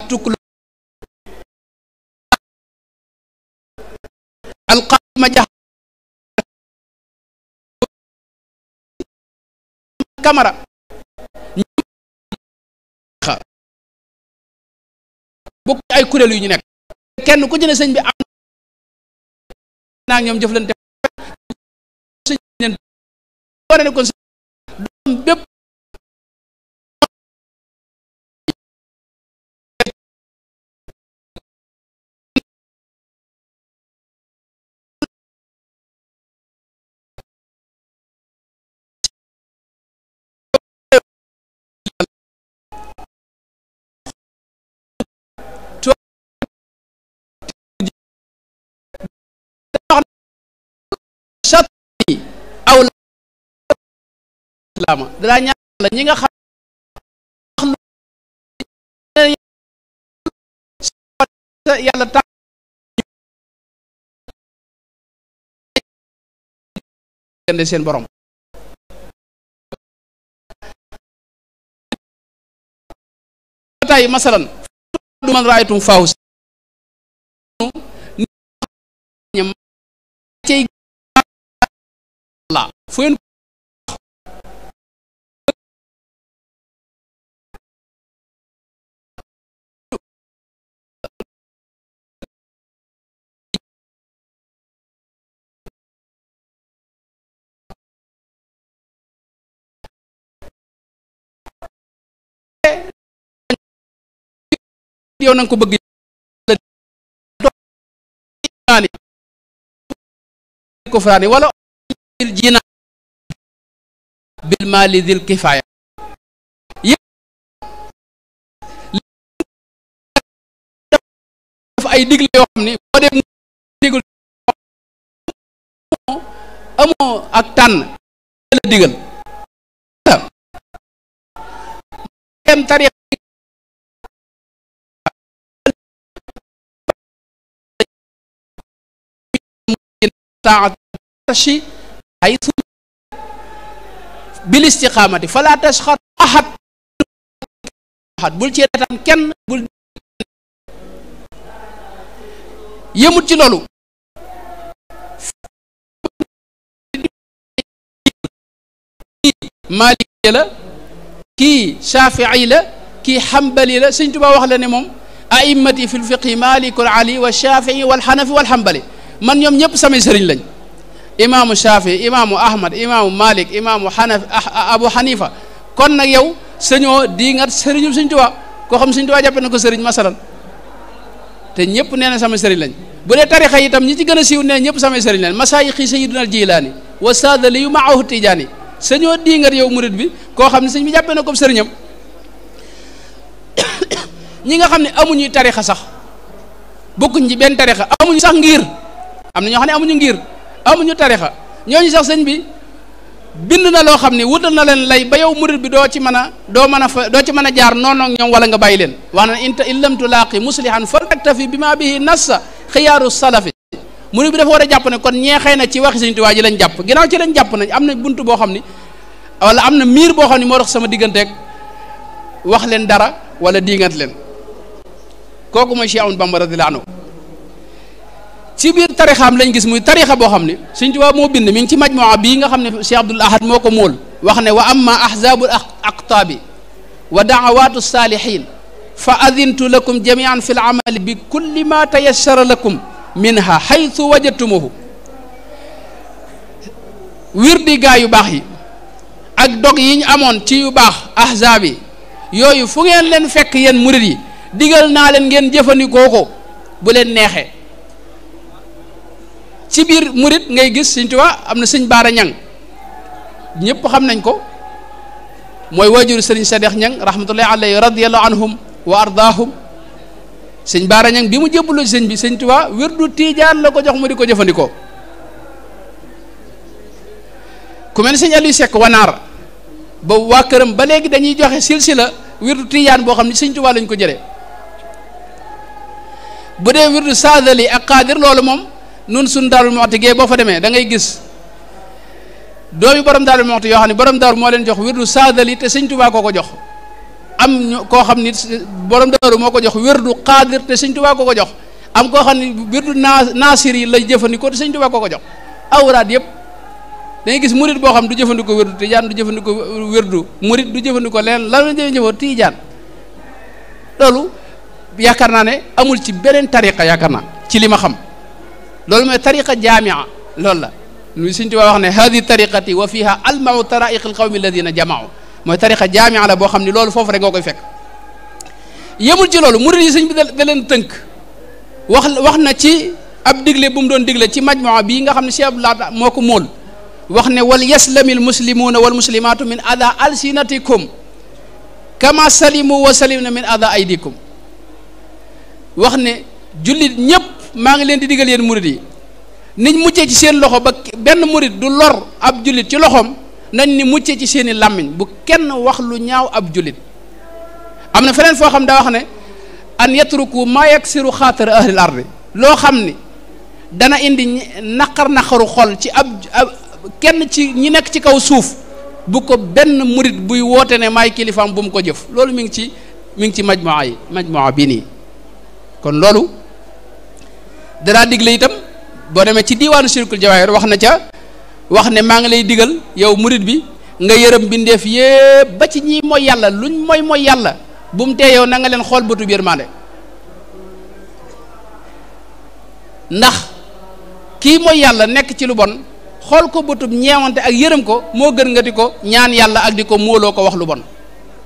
tuklo alqaama jax Camara bokk ay kuréel yu ñu nekk kenn ku ci ne sëñ bi am naa ñoom jëflante sëñ bi war ne kon doom bépp aw la dara ñaan la ñi nga xam yàlla tax seen borom tay masalan du man raaytum faws cey la fu ngeen yow nanga ko bëgg ko fraani wala jina bil mali dil kifaya dafa ay digle yoo xam ni boo dem digul amoo ak tànn la digal dem tariix taatashi haythu bil istiqamati fala tashkhat ahad bul ci retaan kenn bul yëmut ci loolu maliki la kii shafi'i la kii hanbali la Sëñ Tuubaa wax la ne moom a'immati fil fiqhi malikul ali wa shafi'i wal hanafi wal hanbali man ñoom ñëpp samay sëriñ lañ imaamu Shaafi imaamu Ahmad imaamu Malik imaamu Abu Hanifa kon nag yow sëñoo di nga sëriñu Sëñ Tuubaa koo xam Sëñ Tuubaa jàppe na ko sëriñ masalan te ñëpp nee na samay sëriñ lañ bu dee tarixa yi itam ñi ci gën a siiw nee ñëpp samay sëriñ lañ masaayixi Sayyiduna al-Jilaani wa Saadali yu maahu Tijaani sëñoo di nga yow murid bi koo xam ne sëñ bi jàppe na ko sëriñam ñi nga xam ne amuñuy tarixa sax bokkuñ ci benn tarixa amuñu sax ngir am na ñoo xam ne amuñu ngir amuñu tarixa ñooñu sax sëñ bi bind na loo xam ne wutal na leen lay ba yow murid bi doo ci mën a jaar noonu ak ñoom wala nga bàyyi leen wax na in lam tulaaqi muslihan fal taktafi bi ma bihi nassa xiyaaru salafi murid bi dafa war a jàpp ne kon ñeexee na ci waxi Sëñ Tuubaa ji lañ jàpp ginnaaw ci lañ jàpp nañ am na buntu boo xam ni wala am na miir boo xam ne moo tax sama digganteeg wax leen dara wala diingat leen kooku mooy Cheikh Ahmadou Bamba radiyallahu anhu ci biir tarixaam lañ gis muy tarixa boo xam ne Sëñ Tuubaa moo bind mi ngi ci majmuwa bii nga xam ne Cheikh Abdoul Ahad moo ko móol wax ne wa amma ahzabul aqtaabi wa daawatu salihin fa adintu lakum jamian fi l amali bi kulli ma tayassara lakum minha haythu wajadtumuhu wirdi gaa yu baax yi ak dog yi ñu amoon ci yu baax ahzaab yi yooyu fu ngeen leen fekk yéen murid yi digal naa leen ngeen jëfandikoo ko bu leen neexee ci biir murid ngay gis Sëñ Tuubaa am na sëñ Baara Ñang ñëpp xam nañ ko mooy waajuru sëriñ Sadex Ñang rahmatullahi alayhi radiyallahu anhum wa ardaahum sëñ Baara Ñang bi mu jébbaloo ci sëñ bi Sëñ Tuubaa wirdu Tiijaan la ko jox mu di ko jëfandikoo ku mel ne sëñ Aliou Seck wanaar ba waa këram ba léegi dañuy joxe silsila wirdu Tiijaan boo xam ne Sëñ Tuubaa lañ ko jëlee bu dee wirdu Saadali ak Qaadir loolu moom nun suñ Daarul Muxti gee boo fa demee da ngay gis doomi borom Daaru Muxti yoo xam ne borom daaru moo leen jox wirdu saadali te sëñ Tuubaa ko jox am ñu koo xam ni borom daaru moo ko jox wirdu xaadir te sëñ Tuubaa ko jox am koo xam ne wirdu naasir yi lay jëfandikoo te sëñ Tuubaa ko jox awraat yëpp dangay gis murit boo xam du jëfandikoo wirdu tijaan du jëfandikoo wirdu murit du jëfandikoo leen lan la jëfandikoo tijaan loolu yaakaar naa ne amul ci beneen tariqa yaakaar naa ci li ma xam loolu mooy tariqa jaamia loolu la lu Sëñ Tuubaa wax ne hadi tariqati wa fiha almau taraiq alqawmi alladina jamaau mooy tariqa jaamia la boo xam ne loolu foofu rek nga koy fekk yemul ci loolu murid yi sëñ bi da leen tënk wax na ci ab digle bu mu doon digle ci majmua bii nga xam ne Cheikh Abdoulaye moo ko móol wax ne wal yaslamil muslimuuna wal muslimaatu min ada alsinatikum kama salimu wa salimna min ada aydikum wax ne jullit ñëpp maa ngi leen di digal yéen murid yi niñ muccee ci seen loxo ba benn murid du lor ab jullit ci loxoom nañ ni muccee ci seeni làmmiñ bu kenn wax lu ñaaw ab jullit am na feneen foo xam daa wax ne an yatruku maa yaksiru xaatar ahlil ardi loo xam ni dana indi naqaru xol ci ab kenn ci ñi nekk ci kaw suuf bu ko benn murid buy woote ne maay kilifaam bu mu ko jëf loolu mi ngi ci majmua bii nii kon loolu danaa digle itam boo demee ci diiwaanu Sirkul Jawaahir wax ne maa ngi lay digal yow murid bi nga yërëm bindeef yépp ba ci ñi mooy yàlla luñ mooy yàlla bu mu tee yow na nga leen xool bëtu yërmande ndax kii mooy yàlla nekk ci lu bon xool ko bëtub ñeewante ak yërëm ko moo gën nga di ko ñaan yàlla ak di ko móoloo ko wax lu bon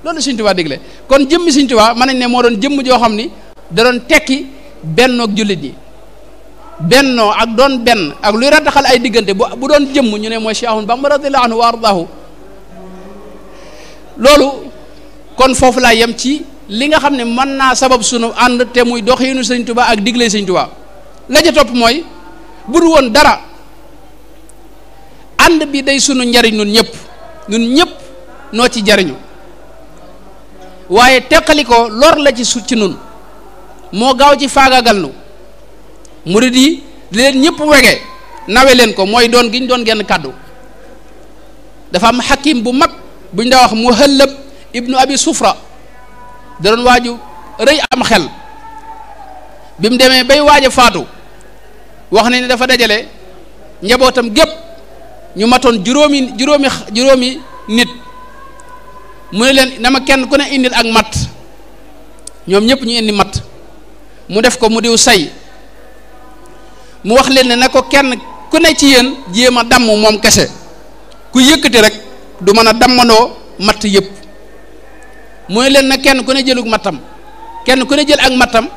loolu Sëñ Tuubaa digle kon jëmmi Sëñ Tuubaa mën nañ ne moo doon jëmm joo xam ni da doon tekki bennoog jullit ñi bennoo ak doon benn ak luy rataxal ay diggante bu doon jëmm ñu ne mooy Cheikh Ahmadou Bamba radiyallahu anhu wa ardaahu loolu kon foofu laa yem ci li nga xam ne mën naa sabab sunu ànd te muy doxiinu Sëñ Tuubaa ak digle Sëñ Tuubaa la ca topp mooy bu dul woon dara ànd bi day sunu njariñ nun ñëpp noo ci jariñu waaye teqali ko lor la ci nun moo gaaw ci faagaagal nu murid yi di leen ñëpp wege nawe leen ko mooy doon gi ñu doon genn kàddu dafa am xakim bu mag bu ñu daa wax Muhallab ibnu Abi Sufra da doon waaju rëy am xel bi mu demee bay waaj a faatu wax ne ni dafa dajale njabootam gépp ñu matoon juróomi nit mu ne leen na ma kenn ku ne indil ak matt ñoom ñëpp ñu indi matt mu def ko mu diw say mu wax leen ne na ko kenn ku ne ci yéen jéem a damm moom kese ku yëkkati rek du mën a dammandoo matt yëpp mu ne leen na kenn ku ne jëlug mattam kenn ku ne jël ak mattam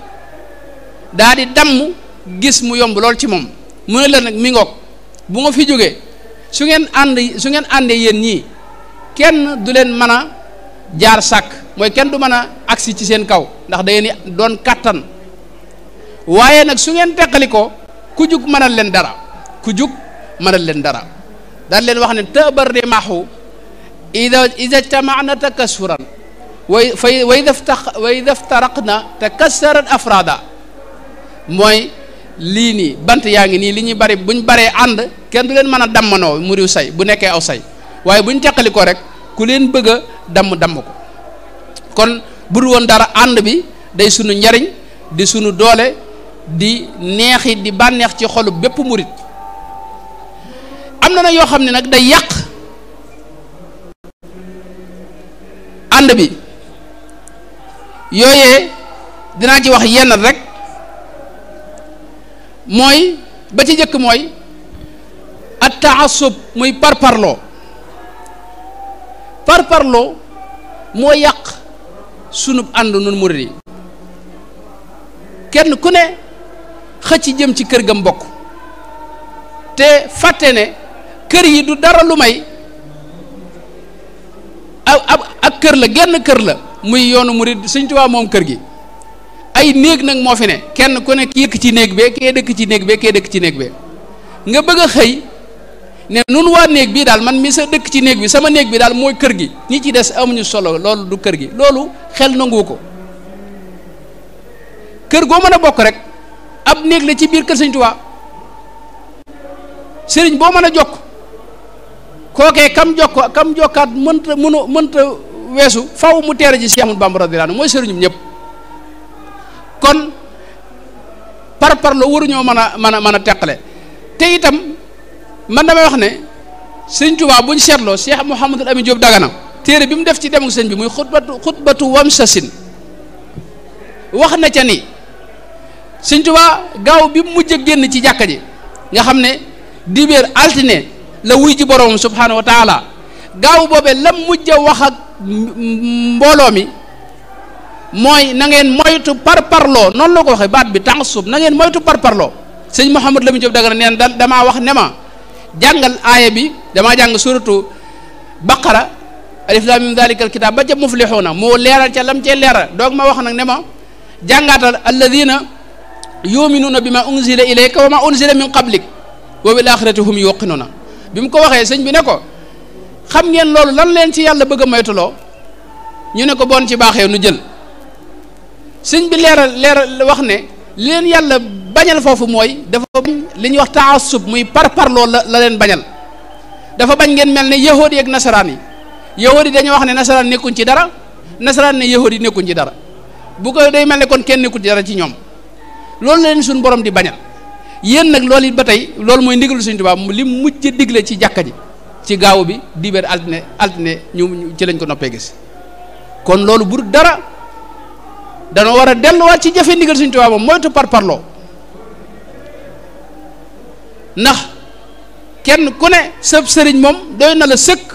daa di damm gis mu yomb lool ci moom mu ne leen nag mi ngoog bu ma fi jógee su ngeen àndee yéen ñii kenn du leen mën a jaar sàkk mooy kenn du mën a agsi ci seen kaw ndax da ngeen doon kàttan waaye nag su ngeen teqali ko ku jug mënal leen dara daal leen wax ne tabar rimahu ida ijtama'na takassuran wa ida iftaraqna takassarat afrada mooy lii nii bant yaa ngi nii li ñuy bari buñ baree ànd kenn du leen mën a dammanoo mu riw say bu nekkee aw say waaye buñ teqali ko rek ku leen bëgg a damm ko kon bu dul woon dara ànd bi day sunu njariñ di sunu doole di neexi di bànneex ci xolu bépp murit am na yoo xam ne nag day yàq ànd bi yooyee dinaa ci wax yenn rek mooy ba ci jëkk mooy at taasub muy parparloo moo yàq sunub ànd nun murid yi kenn ku ne xëcc jëm ci kër gam bokk te fàtte ne kër yi du dara lu may ak kër la genn kër la muy yoonu murid Sëñ Tuubaa moom kër gi ay néeg nag moo fi ne kenn ku ne yëkk ci néeg bee kee dëkk ci néeg bee kee dëkk ci néeg bee nga bëgg a xëy ne nun waa néeg bii daal man mi sa dëkk ci néeg bi sama néeg bi daal mooy kër gi ñi ci des amuñu solo loolu du kër gi loolu xel nangu ko kër goo mën a bokk rek ab néeg la ci biir kër Sëñ Tuubaa sëriñ boo mën a jokk kookee kam jokkaat mënta weesu faw mu teere ji Cheikh Ahmadou Bamba radiyallahu anhu mooy sëriñum ñëpp. kon par la waruñoo mën a teqale. te itam man damay wax ne sëñ Tuubaa buñ seetloo Cheikh Mouhamadul Amin Diop Dagana téere bi mu def ci demuk sëñ bi muy xutbatu wamsasin wax na ca ni sëñ Tuubaa gaaw bi mu mujj a génn ci jàkka ji nga xam ne dibéer altine la wuy ji boroom subhaanahu wa taala gaaw boobee la mujj a wax ak mbooloo mi mooy na ngeen moytu parparloo noonu la ko waxee baat bi tansub na ngeen moytu parparloo. sëñ Mouhamadou Lamine Diop Dagana neen damaa wax ne ma jàngal aaya bi damaa jàng suratu baqara alif lam mim dalikal kitab ba ca muflixuuna moo leeral ca lam cee leeral doog ma wax nag ne ma jàngaatal alladina yuminuuna bi ma unzila ilayka wa ma unzila min qablik wa bil axirati hum yuqinuuna bi mu ko waxee sëñ bi ne ko xam ngeen loolu lan leen ci yàlla bëgg a moytuloo ñu ne ko bon ci baaxee nu jël sëñ bi leeral wax ne leen yàlla bañal foofu mooy dafa li ñuy wax taasub muy parparloo la leen bañal dafa bañ ngeen mel ne yahood yi ak nasaraan yi yahood yi dañoo wax ne nasaraan nekkuñ ci dara nasaraan ne yahood yi nekkuñ ci dara bu ko day mel ne kon kenn nekkul ci dara ci ñoom loolu leen suñ borom di bañal yéen nag loolu it ba tey loolu mooy ndigalu Sëñ Tuubaa li mujj digle ci jàkka ji ci gaaw bi dibéer altine ñu ci lañ ko noppee gis kon loolu bu dara danoo war a delluwaat ci jëfe ndigal Sëñ Tuubaa moom moytu parparloo ndax kenn ku ne sëb sëriñ moom doy na la sëkk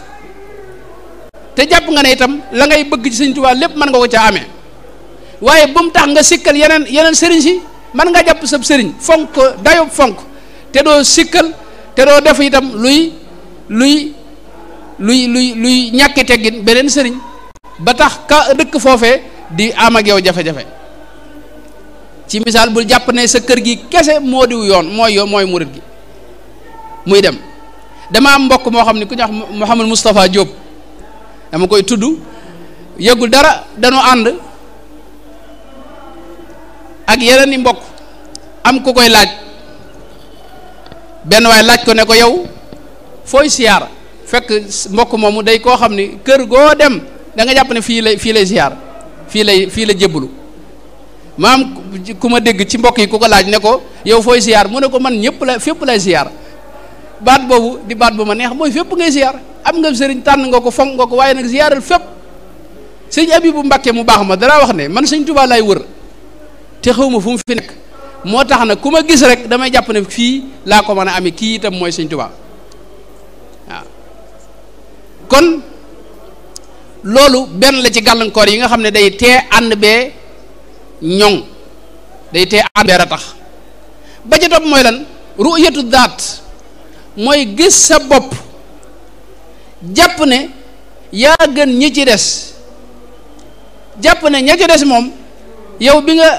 te jàpp nga ne itam la ngay bëgg ci Sëñ Tuubaa lépp mën nga ko caa amee waaye bu mu tax nga sikkal yeneen sëriñ si mën nga jàpp sëb sëriñ fonk dayob fonk te doo sikkal te doo def itam luy ñàkki teggin beneen sëriñ ba tax ka dëkk foofee di am ak yow jafe-jafe ci misaal bul jàpp ne sa kër gi kese moo diw yoon mooy murit gi muy dem dama am mbokk moo xam ne ku ñuy wax Mouhamadou Moustapha Diop dama koy tudd yëgul dara dañoo ànd ak yeneen i mbokk am ku koy laaj benn waay laaj ko ne ko yow fooy siyaar fekk mbokk moomu day koo xam ni kër goo dem da nga jàpp ne fii lay siyaar fii la jébbalu maam ku ma dégg ci mbokk yi ku ko laaj ne ko yow fooy siyaar mu ne ko man fépp lay siyaar baat boobu di baat bu ma neex mooy fépp ngay siyaar am nga sëriñ tànn nga ko fonk nga ko waaye nag siyaaral fépp sëñ Abibu Mbàkke mu baax ma dara wax ne man Sëñ Tuubaa lay wër te xaw ma fu mu fi nekk moo tax nag ku ma gis rek damay jàpp ne fii laa ko mën a amee kii itam mooy Sëñ Tuubaa waaw kon loolu benn la ci gàllankoor yi nga xam ne day tee ànd bee ñoŋ day tee ànd bee ratax ba ca topp mooy lan ru'yatu daat mooy gis sa bopp jàpp ne yaa gën ñi ci des jàpp ne ña ci des moom yow bi nga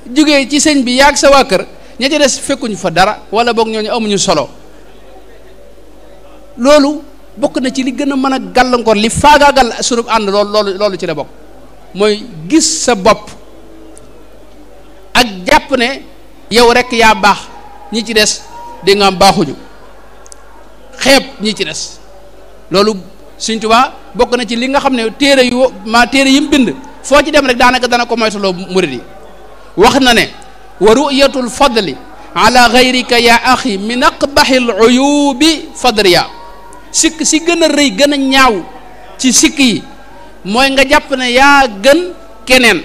jógee ci sëñ bi yaag sa waa kër ña ci des fekkuñu fa dara wala boog ñooñu amuñu solo loolu bokk na ci li gën a mën a gàllankoor li faagaagal sunub ànd loolu ci la bokk mooy gis sa bopp ak jàpp ne yow rek yaa baax ñi ci des di nga am baaxuñu xeeb ñi ci des loolu Sëñ Tuubaa bokk na ci li nga xam ne téere yi mu bind foo ci dem rek daanaka dana ko moytuloo murid yi wax na ne wa ru'yatul fadli ala gayrika ya axi min aqbahil uyubi fadriya sikk si gën a rëy gën a ñaaw ci sikk yi mooy nga jàpp ne yaa gën keneen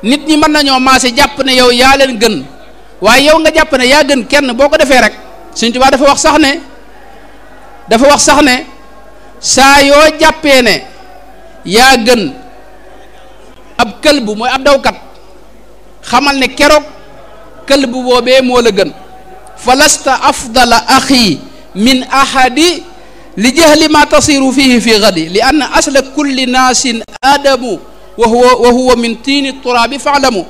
nit ñi mën nañoo maase jàpp ne yow yaa leen gën waaye yow nga jàpp ne yaa gën kenn boo ko defee rek Sëñ Tuubaa dafa wax sax ne saa yoo jàppee ne yaa gën ab këlbu mooy ab dawkat xamal ne keroog këlbu boobee moo la gën fa lasta afdala axi min ahadi li jahli ma tasiru fihi fi gadi li anna asla kulli naasin adamu wa huwa min tiini turaabi faalamu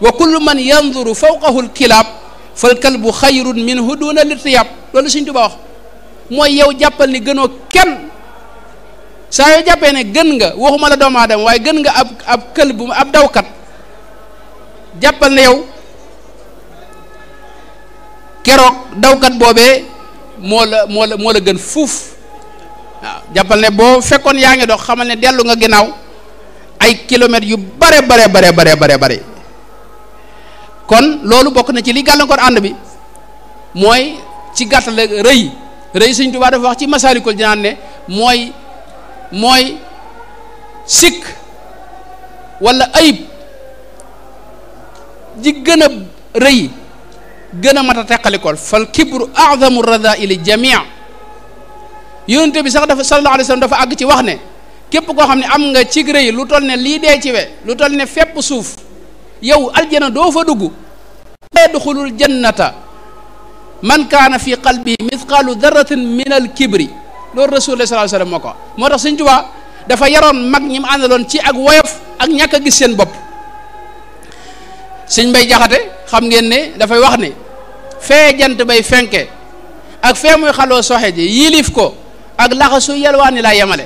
wa kullu man yanduru fawqahu alkilaab fal kalbu xayrun minhu duna lirtiyaab loolu Sëñ Tuubaa wax mooy yow jàppal ni gënoo kenn saa yoo jàppee ne gën nga waxuma la doomu aadama waaye gën nga ab këlbu ab dawkat jàppal ne yow keroog dawkat boobee moo la gën fuuf jàppal ne boo fekkoon yaa ngi dox xamal ne dellu nga ginnaaw ay kilomètres yu bare kon loolu bokk na ci li gàllankoor ànd bi mooy ci gàttal rëy Sëñ Tuubaa dafa wax ci Masaalikul Jinaan ne mooy sikk wala ayib ji gën a rëy gën a mat a teqalikool fal kibru a'zamu radaa'ili jamii yonente bi sax dafa sallallahu alayhi wa sallam dafa àgg ci wax ne képp koo xam ne am nga cig rëy lu toll ne lii dee ci we lu toll ne fépp suuf yow aljana doo fa dugg yadxulul jannata man kaana fi qalbihi mithqaalu darratin min al kibri loolu rasulullah sallallahu alayhi wa sallam moo ko moo tax Sëñ Tuubaa dafa yaroon mag ñi mu àndaloon ci ak woyof ak ñàkk a gis seen bopp. Sëñ Mbay Jaxate xam ngeen ne dafay wax ne fee jant bay fenke ak fee muy xaloo soxe ji yilif ko ak laxasu yelwaani laa yemale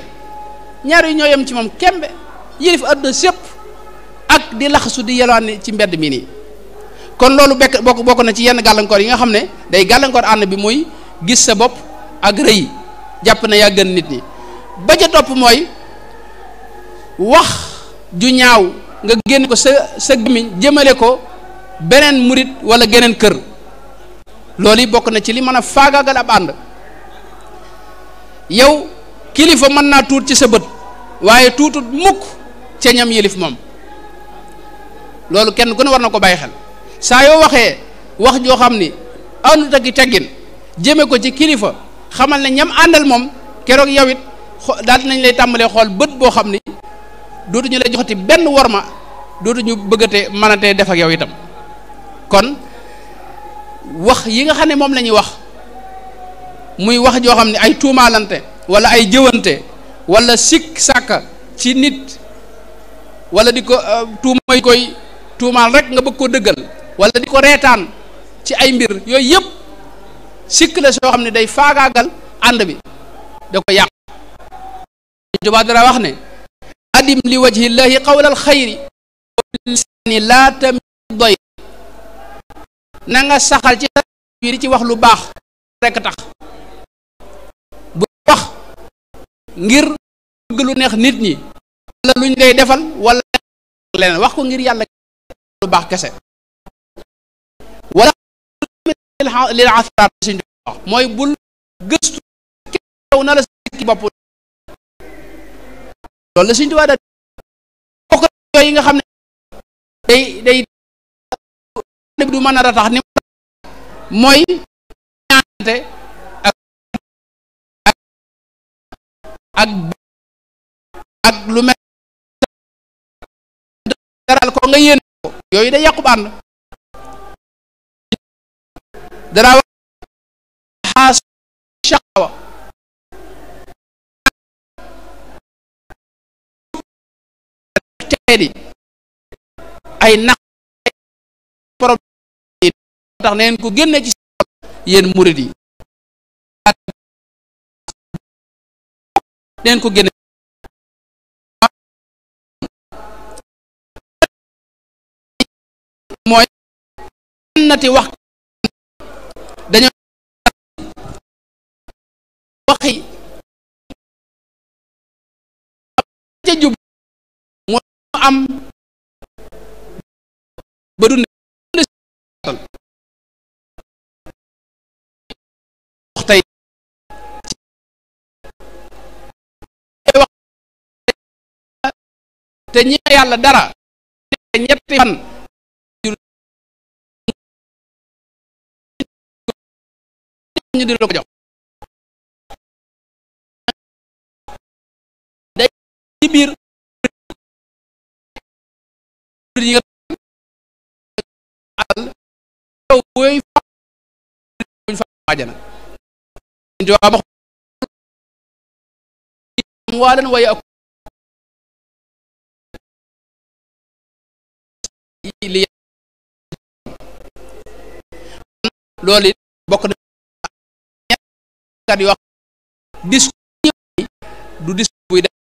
ñaar yi ñoo yem ci moom kembe yilif àdduna sépp ak di laxasu di yelwaani ci mbedd mi nii kon loolu bokk na ci yenn gàllankoor yi nga xam ne day gàllankoor ànd bi muy gis sa bopp ak rëy jàpp na yaa gën nit ñi ba ca topp mooy wax ju ñaaw nga génne ko sa gémmiñ jëmale ko beneen murit wala geneen kër loolu yi bokk na ci li mën a faagaagal ab ànd yow kilifa mën naa tuut ci sa bët waaye tuutut mukk ca ñam yilif moom loolu kenn ku ne war na ko bàyyi xel saa yoo waxee wax joo xam ni àndut ak teggin jëme ko ci kilifa xamal ne ñam àndal moom keroog yow it daal nañ lay tàmbalee xool bët boo xam ni dootuñu lay joxati benn worma dootuñu bëggatee mënatee def ak yow itam kon wax yi nga xam ne moom la ñuy wax muy wax joo xam ne ay tuumaalante wala ay jëwante wala sikk sàkka ci nit wala di ko tuumay koy tuumaal rek nga bëgg koo dëggal wala di ko reetaan ci ay mbir yooyu yëpp sikk la soo xam ne day faagaagal ànd bi da ko yàq Tuubaa dara wax ne adim li wajhi llahi qawlal xayri lisani laa tamit doy na nga saxal ci sa wi di ci wax lu baax rekk tax bu wax ngir bëgg lu neex nit ñi wala luñ lay defal wala leneen wax ko ngir yàlla lu baax kese wala lil asrar suñ wax mooy bul gëstu kew na la sikki bopp loolu la Sëñ Tuubaa da bokk yooyu nga xam ne day du mën a ratax ni mooy ñaante ak lu mel daral ko nga yéen ko yooyu day yàqu ànd dara wax xaas shaqawa teedi ay nax problème tax neen ko génne ci yéen murid yi neen ko génne mooy nati wax dañoo waxi ca jub moo am ba du wax tey wax te ñi yàlla dara ñetti fan ñu di la ko jox day ci biir yi nga al booy fa ajana waalan waaye ak li loolu it bokk na kat yoo discours du discours buy def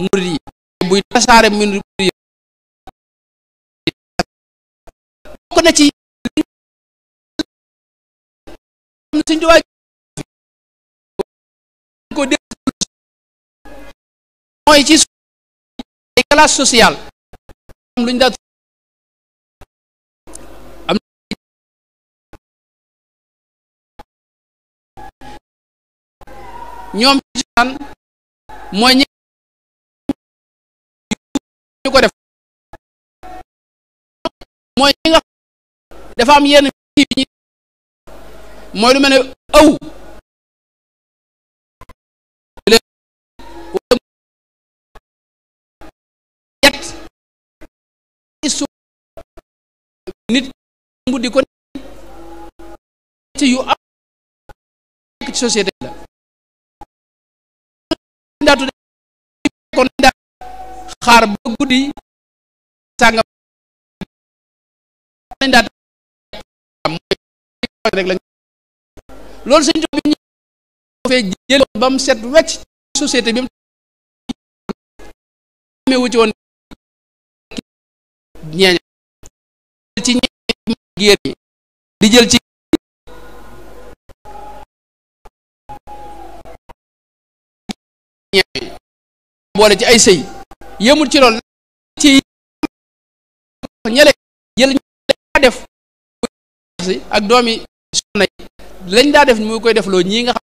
murid yi buy tasaare murid yi bokk na ci Sëñ Tuubaa mooy ci ay classe sociale am lu ñu daa am ñoom mooy ñi ñu ko def mooy ñi nga dafa am yenn yi mooy lu mel ne aw nit mu di ko ci yu am ci société la ndaatu kon ndaa xaar ba guddi sàngam ndaa rek lañ loolu sëñ bi ñu fee jël ba mu set wecc société bi mu amee wu ci woon ñeeñ ci géer yi di jël ci boole ci ay sëy yëmul ci loolu ci ñele jël def ak doomi soxna yi lañ daa def mu koy def loo ñii nga xam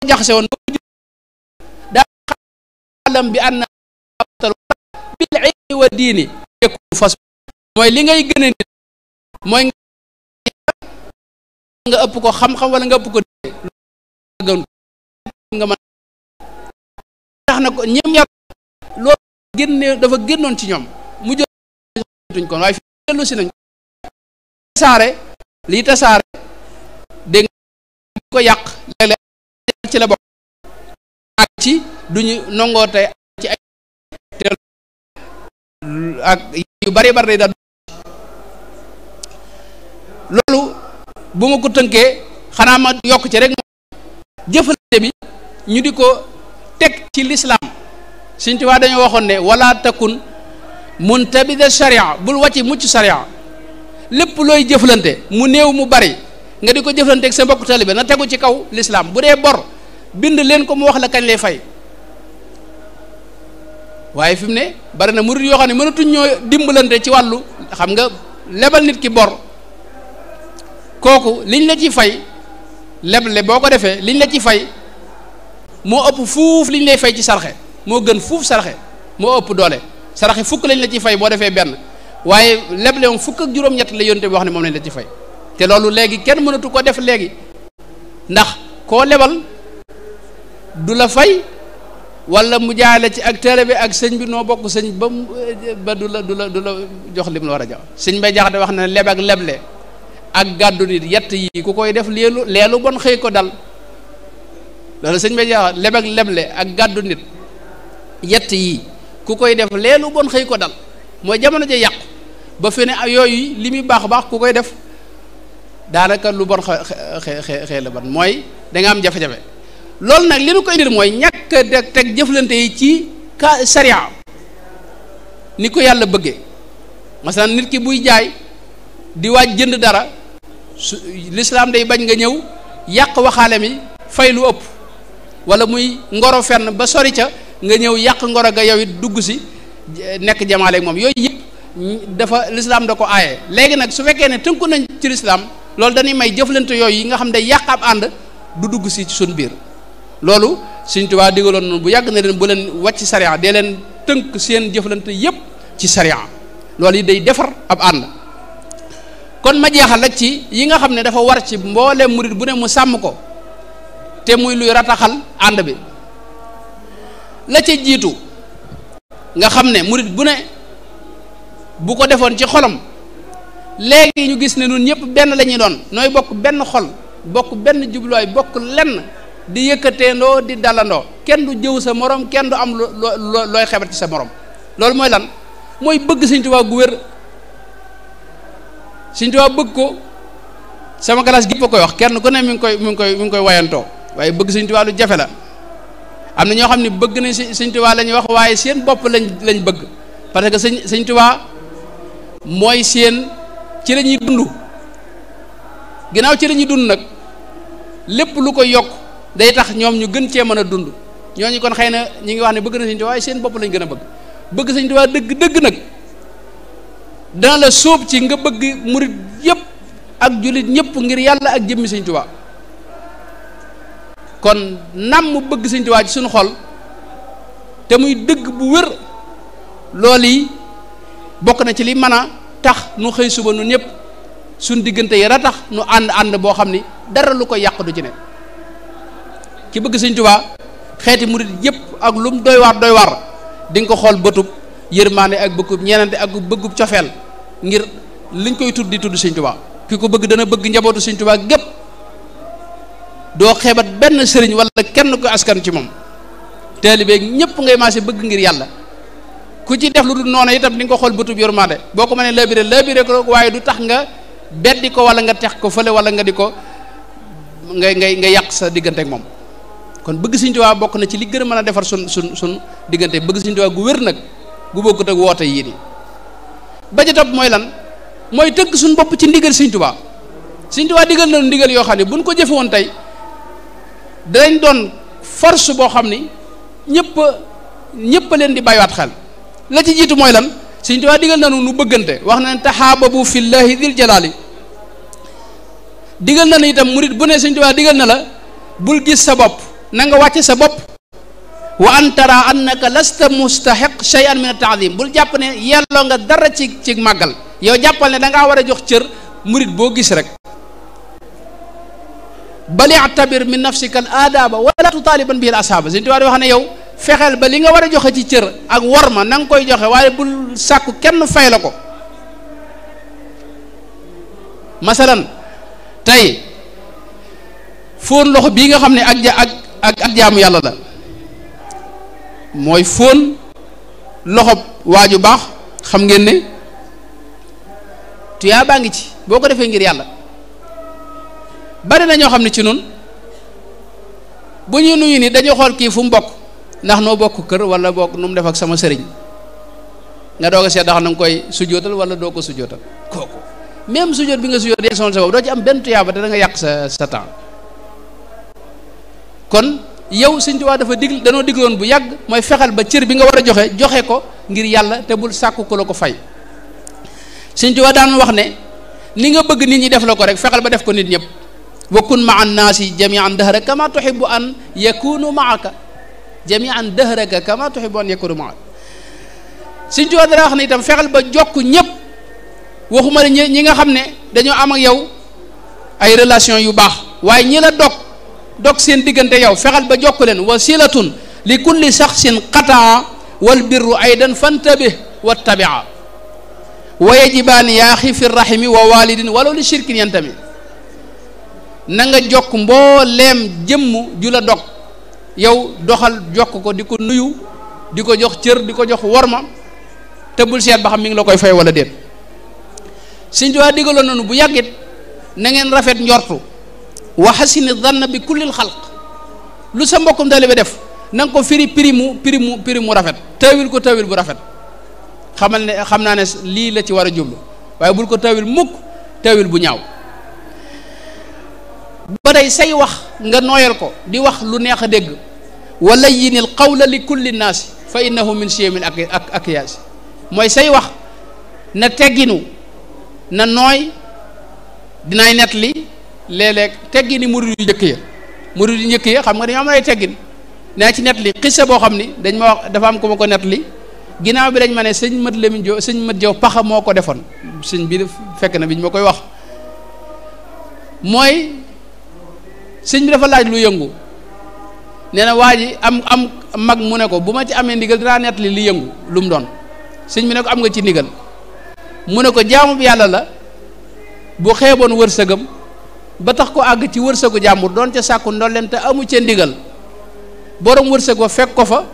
jaxase woon daa xalam bi ànd bil ilmi wa diini yëkku fas mooy li ngay gën a nit mooy nga ëpp ko xam-xam wala nga ëpp ko nga mën tax na ko ñim yar loolu génne dafa génnoon ci ñoom mu jël ko waaye fi dellu si nañ tasaare lii tasaare dégg nga ko yàq léeg-léeg ci la bokk ak ci duñu nangoo tey ci ay ak yu bari bari day daal loolu bu ma ko tënkee xanaa ma yokk ci rek jëfalante bi ñu di ko teg ci lislaam Sëñ Tuubaa dañoo waxoon ne wala takun muntabida sharia bul wàcci mucc sharia lépp looy jëflante mu néew mu bari nga di ko jëflante ak sa mbokk taalibe na tegu ci kaw lislaam bu dee bor bind leen ko mu wax la kañ lay fay waaye fi mu ne bari na murid yoo xam ne mënatuñ ñoo dimbalante ci wàllu xam nga lebal nit ki bor kooku liñ la ci fay leble boo ko defee liñ la ci fay moo ëpp fuuf liñ lay fay ci sarxe moo gën fuuf sarxe moo ëpp doole sarxe fukk lañ la ci fay boo defee benn waaye leble moom fukk ak juróom-ñett la yonte bi wax ne moom lañ la ci fay te loolu léegi kenn mënatu ko def léegi ndax koo lebal du la fay wala mu jaale ci ak télé bi ak sëñ bi noo bokk sëñ ba du la jox lim la war a jox sëñ bay jaxate wax na leb ak leble ak gàddu nit yett yi ku koy def leelu bon xëy ko dal loolu sëñ bay jaxate leb ak leble ak gàddu nit yett yi ku koy def leelu bon xëy ko dal mooy jamono ja yàqu ba fi ne yooyu li muy baax baax ku koy def daanaka lu bon xëy la bon mooy da nga am jafe-jafe loolu nag li nu koy dir mooy ñàkk a teg jëflante yi ci ka sariya ni ko yàlla bëggee masalan nit ki buy jaay di waaj jënd dara lislaam day bañ nga ñëw yàq waxaale mi fay lu ëpp wala muy ngoro fenn ba sori ca nga ñëw yàq ngoro ga yow it dugg si nekk jamaaleeg moom yooyu yëpp dafa lislaam da ko aaye léegi nag su fekkee ne tënku nañ ci lislaam loolu dañuy may jëflante yooyu yi nga xam ne yàq ab ànd du dugg si ci suñ biir loolu Sëñ Tuubaa digaloon noonu bu yàgg na leen bu leen wàcc sariya dee leen tënk seen jëflante yépp ci sariya loolu yi day defar ab ànd kon ma jeexal rek ci yi nga xam ne dafa war ci mbooleem murit bu ne mu sàmm ko te muy luy rataxal ànd bi la ca jiitu nga xam ne murit bu ne bu ko defoon ci xolam léegi ñu gis ne ñun ñëpp benn la ñuy doon nooy bokk benn xol bokk benn jubluwaay bokk lenn di yëkkateendoo di dalandoo kenn du jëw sa morom kenn du am looy xebat ci sa morom loolu mooy lan mooy bëgg Sëñ Tuubaa gu wér Sëñ Tuubaa bëgg ko sama classe gi ba koy wax kenn ku ne mi ngi koy wayantoo waaye bëgg Sëñ Tuubaa lu jafe la am na ñoo xam ne bëgg nañ Sëñ Tuubaa la ñuy wax waaye seen bopp lañ bëgg parce que Sëñ Tuubaa mooy seen ci la ñuy dund ginnaaw ci la ñuy dund nag lépp lu ko yokk day tax ñoom ñu gën cee mën a dund ñooñu kon xëy na ñi ngi wax ne bëgg na Sëñ Tuubaa waaye seen bopp lañ gën a bëgg Sëñ Tuubaa dëgg nag dana la sóob ci nga bëgg murit yëpp ak jullit ñëpp ngir yàlla ak jëmmi Sëñ Tuubaa kon nam bëgg Sëñ Tuubaa ci suñu xol te muy dëgg bu wér loolu yi bokk na ci li mën a tax nu xëy suba nu ñëpp suñ diggante yi ra tax nu ànd boo xam ni dara lu ko yàq du ci ne ki bëgg Sëñ Tuubaa xeeti murit yëpp ak lum doy waar di nga ko xool bëtub yërmaande ak bëggub ñeenante ak bëggub cofeel ngir liñ koy tudd di tudd Sëñ Tuubaa ki ko bëgg dana bëgg njabootu Sëñ Tuubaa gépp doo xeebat benn sëriñ wala kenn ko askan ci moom taalibe ñëpp ngay maase bëgg ngir yàlla ku ci def lu dul noonu itam di nga ko xool bëtub yërmaande boo ko mënee labiré ko waaye du tax nga beddi ko wala nga tex ko fële wala nga di ko nga yàq sa diggante ak moom kon bëgg Sëñ Tuubaa bokk na ci li gën a mën a defar sun diggante bëgg Sëñ Tuubaa gu wér nag gu bokkut ak woote yii nii ba ca topp mooy lan mooy tëgg suñ bopp ci ndigal Sëñ Tuubaa Sëñ Tuubaa digal nañu ndigal yoo xam ne buñ ko jëfe woon tey danañ doon force boo xam ni ñëpp leen di bàyyiwaat xel la ci jiitu mooy lan Sëñ Tuubaa digal nañu nu bëggante wax na ne taxaababu fillahi dil jalaali digal na itam murit bu ne Sëñ Tuubaa digal na la bul gis sa bopp na nga wàcce sa bopp wa an tara annaka lasta mustahiq shay'an min at-ta'zim bul jàpp ne yelloo nga dara ci màggal yow jàppal ne da ngaa war a jox cër murit boo gis rek bal i'tabir min nafsika al-aadaba wala tutaaliban bihi al-ashaaba Sëñ Tuubaa di wax ne yow fexeel ba li nga war a joxe ci cër ak worma na nga koy joxe waaye bul sàkku kenn fay la ko masalan tey fóon loxo bii nga xam ne ak jaamu yàlla la mooy fóon loxo waaju baax xam ngeen ne tuyaa baa ngi ci boo ko defee ngir yàlla bari na ñoo xam ne ci nun bu ñu nuyu ni dañu xool kii fu mu bokk ndax noo bokk kër wala bokk nu mu def ak sama sëriñ nga doog a seet ndax na nga koy sujjóotal wala doo ko sujjóotal kooku même sujjóot bi nga sujjóot yegg sa bopp doo ci am benn tuyaaba te da nga yàq sa temps kon yow Sëñ Tuubaa danoo digloon bu yàgg mooy fexeel ba cër bi nga war a joxe ko ngir yàlla te bul sàkku ko la ko fay Sëñ Tuubaa daan wax ne ni nga bëgg nit ñi def la ko rek fexeel ba def ko nit ñëpp wa kun maa annaasi jamian dahraka kama tuhibbu an yakunu maaka jamian dahraka kama tuhibbu an yakunu maaka Sëñ Tuubaa dana wax ne itam fexeel ba jokk ñëpp waxuma ne ñi nga xam ne dañoo am ak yow ay relation yu baax waaye ñi la dog seen diggante yow fexeel ba jokk leen wasilatun li kulli shaxsin qataa wal birru aydan fantabih wattabia wa yajibaani yaaxi fi rahimi wa walidin walaw li shirkin yantami na nga jokk mbooleem jëmm ju la dog yow doxal jokk ko di ko nuyu di ko jox cër di ko jox worma te bul seet ba xam mi ngi la koy fay wala déet Sëñ Tuubaa digaloon nañu bu yàggit na ngeen rafet njortu wa xasini danna bi kullil xalq lu sa mbokkum taalibe def na nga ko firi mu rafet tawil ko tawil bu rafet xam naa ne lii la ci war a jublu waaye bul ko tawil mukk tawil bu ñaaw ba tey say wax nga nooyal ko di wax lu neex a dégg wa layyinil qawla li kulli naasi fa innahu min siyamil akyaasi mooy say wax na tegginu na nooy dinaay net li léeg-léeg teggini murid yu njëkk ya xam nga dañoo am ay teggin naa ci net li xissa boo xam ni dañ ma wax dafa am ko ma ko net li ginnaaw bi dañ ma ne sëñ Mat Jaw paxa moo ko defoon sëñ bi fekk na bi ñu ma koy wax mooy sëñ bi dafa laaj lu yëngu nee na waa ji am mag mu ne ko bu ma ci amee ndigal dinaa net li yëngu lu mu doon sëñ bi ne ko am nga ci ndigal mu ne ko jaamu bi yàlla la bu xeeboon wërsëgam ba tax ko àgg ci wërsëgu jàmbur doon ca sàkku ndolleen te amu ca ndigal borom wërsëg ba fekk ko fa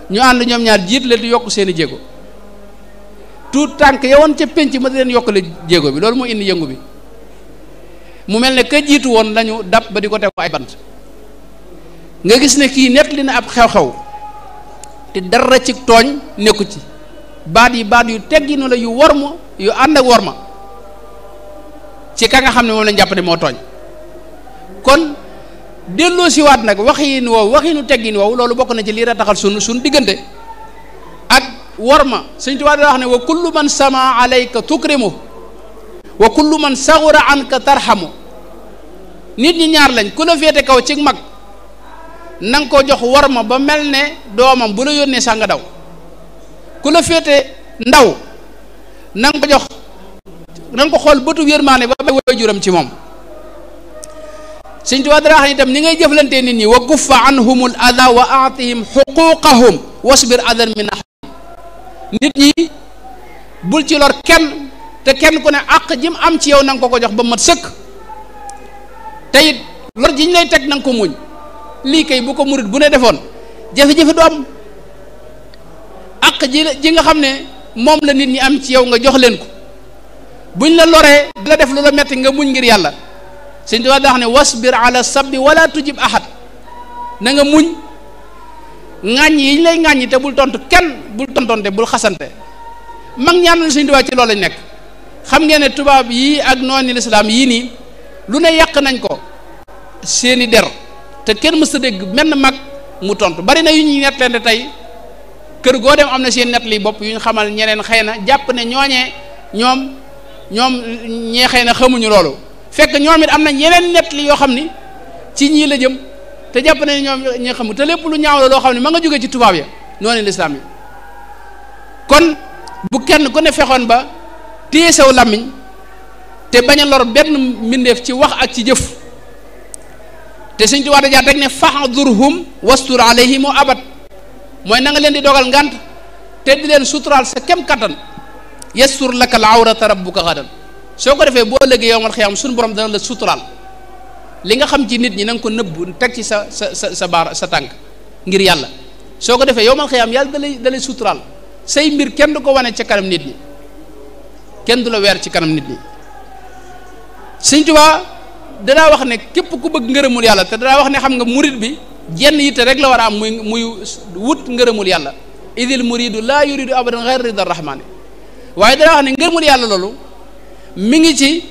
ñu ànd ñoom ñaar jiit leen di yokk seeni jéego tuut tànk yowoon ca penc ma di leen yokkale jéego bi loolu moo indi yëngu bi mu mel ne ka jiitu woon lañu dab ba di ko teg ay bant nga gis ne kii nett li na ab xew-xew te dara ci tooñ nekku ci baat yu tegginu la yu worma yu ànd ak worma ci ka nga xam ne moom lañ jàpp ne moo tooñ kon delloo siwaat nag waxiin woowu waxiinu teggin woowu loolu bokk na ci lii rataxal suñ diggante ak worma. Sëñ Tuubaa daa wax ne wa kullu man sama alayka tukrimu wa kullu man saxura anka tarhamu. nit ñi ñaar lañ, ku la féete kaw ci mag na nga ko jox worma ba mel ne doomam bu la yónnee sax nga daw, ku la féete ndaw na nga ko jox na nga ko xool bëtu yërmaane ba bay waajuram ci moom. Sëñ Tuubaa dara wax itam ni ngay jëflantee nit ñi wa kuffa anhumul ada wa aatihim xuquqahum wasbir adan min ahli. nit ñi bul ci lor kenn te kenn ku ne àq jim am ci yow na nga ko jox ba mat sëkk, te it lor ji ñu lay teg na nga ko muñ. lii kay bu ko murit bu ne defoon jafe-jafe du am. àq ji nga xam ne moom la nit ñi am ci yow nga jox leen ko, buñ la loree di la def lu la metti nga muñ ngir yàlla. Sëñ Tuubaa daa wax ne wasbir ala sabbi wala tujib ahad, na nga muñ ŋàññ yi ñu lay ŋàññi te bul tontu kenn, bul tontonte bul xasante. mag ñaanal Sëñ Tuubaa ci loolu lañ nekk. xam ngeen ne tubaab yii ak nooni lislaam yii nii lu ne yàq nañ ko seeni der te kenn mës a dégg menn mag mu tontu. bari na yu ñuy nettante tey kër goo dem am na seen nett li bopp yu ñu xamal ñeneen xëy na jàpp ne ñooñee ñoom ñee xëy na xamuñu loolu, fekk ñoom it am na ñeneen nett li yoo xam ni ci ñii la jëm te jàpp ne ñoom ñi xamu, te lépp lu ñaaw la loo xam ne ma nga jógee ci tubaab ya noonu lislaam yi. kon bu kenn ku ne fexoon ba téye saw làmmiñ te bañ a lor benn mbindeef ci wax ak ci jëf. te Sëñ Tuubaa dajaa teg ne fahdurhum wastur alayhim abad, mooy na nga leen di dogal ngant te di leen suturaal sa kem kattan. yastur laka al awrata rabbuka gadan, soo ko defee boo ëllëgee yowmal xiyaam suñu borom dana la suturaal. li nga xam ci nit ñi na nga ko nëbb teg ci sa baar sa tànk ngir yàlla. soo ko defee yowmal xiyaam yàlla da lay suturaal, say mbir kenn du ko wane ca kanam nit ñi, kenn du la weer ci kanam nit ñi. Sëñ Tuubaa danaa wax ne képp ku bëgg ngërëmul yàlla, te danaa wax ne xam nga murid bi jenn yitte rek la war a am muy wut ngërëmul yàlla. idil muridu laa yuridu abadan ghayra rida rahmaani. waaye danaa wax ne ngërëmul yàlla loolu mi ngi ci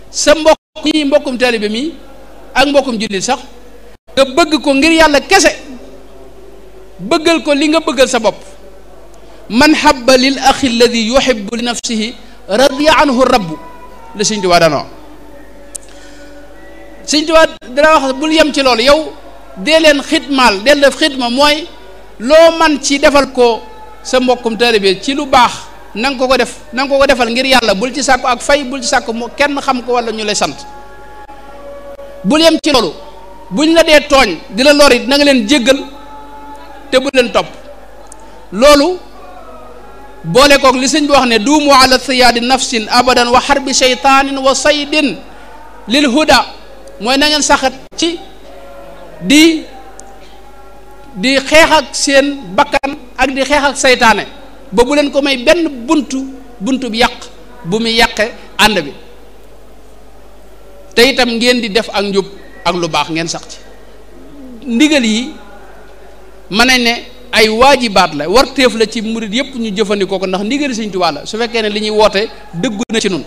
sa mbokkum taalibe mi ak mbokkum jullit sax nga bëgg ko ngir yàlla kese, bëggal ko li nga bëggal sa bopp. man habba lil axi alladi yuhibbu li nafsihi radiya anhu rabbu la Sëñ Tuubaa dana wax. Sëñ Tuubaa dana wax bul yem ci loolu, yow dee leen xidmaal, dee def xidma mooy loo man ci defal ko sa mbokkum taalibe ci lu baax na nga ko def, na nga ko defal ngir yàlla. bul ci sàkku ak fay, bul ci sàkku kenn xam ko wala ñu lay sant. bul yem ci loolu, buñ la dee tooñ di la lor it na nga leen jéggal te bu leen topp. loolu boole koog li sëñ bi wax ne duumu ala siyaadi nafsin abadan wa xarbi sheytaanin wa saydin lil huda, mooy na ngeen saxat ci di xeex ak seen bakkan ak di xeex ak seytaane ba bu leen ko may benn buntu bi yàq bu muy yàqe ànd bi. te itam ngeen di def ak njub ak lu baax ngeen sax ci. ndigal yi mën nañ ne ay waajibaat la, warteef la ci murid yëpp ñu jëfandikoo ko, ndax ndigali Sëñ Tuubaa la su fekkee ne li ñuy woote dëggu na ci nun.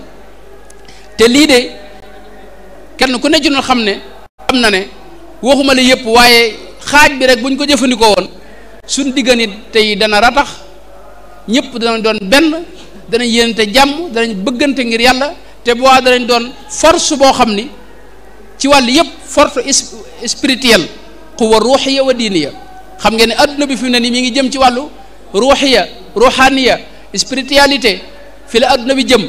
te lii de kenn ku ne ci nun xam ne am na ne waxuma la yëpp waaye xaaj bi rek buñ ko jëfandikoo woon suñ diggante tey dana ratax, ñëpp dana doon benn, danañ yéenante jàmm, danañ bëggante ngir yàlla. te boo danañ doon force boo xam ni ci wàll yëpp force spirituelle quwwa ruuxiya wa diiniya. xam ngeen ne adduna bi fi mu ne nii mi ngi jëm ci wàllu ruuxiya ruuxaaniya spiritualité fi la adduna bi jëm.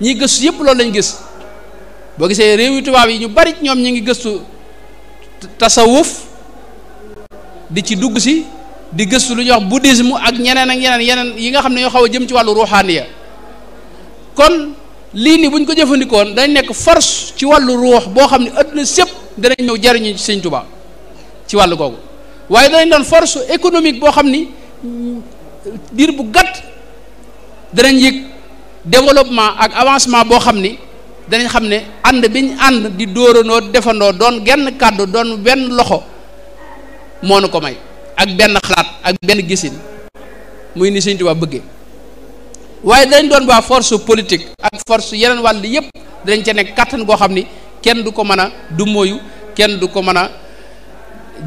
ñiy gëstu yëpp loolu lañ gis, boo gisee réew yu tubaab yi ñu bari ñoom ñi ngi gëstu tasawuf di ci dugg si, di gëstu lu ñuy wax bouddhisme ak ñeneen ak yeneen yi nga xam ne ñoo xaw a jëm ci wàllu ruuxaaniya. kon lii nii buñ ko jëfandikoon dañ nekk force ci wàllu ruux boo xam ne adduna sépp danañ ñëw jariñu ci Sëñ Tuubaa ci wàllu googu. waaye danañ doon force économique boo xam ni diir bu gàtt danañ yëg développement ak avancement boo xam ni danañ xam ne ànd biñ ànd di dóorandoo defandoo doon genn kàddu doon benn loxo moo nu ko may, ak benn xalaat ak benn gisin muy ni Sëñ Tuubaa bëggee. waaye dañ doon waa force politique ak force yeneen wàll yëpp danañ ca nekk kattan goo xam ni kenn du ko mën a du mooyu, kenn du ko mën a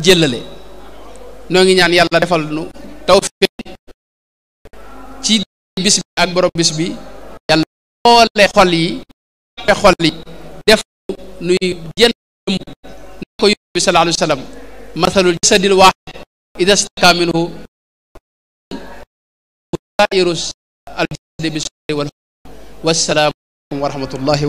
jëllale noo ngi ñaan yàlla defal nu tawfiq ci bis bi ak borom bis bi yàlla boole xol yi def nuy jenn na ko yóbbu bi sallallahu alayhi wa sallam mathalul jasadil waahid idha istaka minhu sairu al jasadi bis wal wassalaamu wa rahmatullahi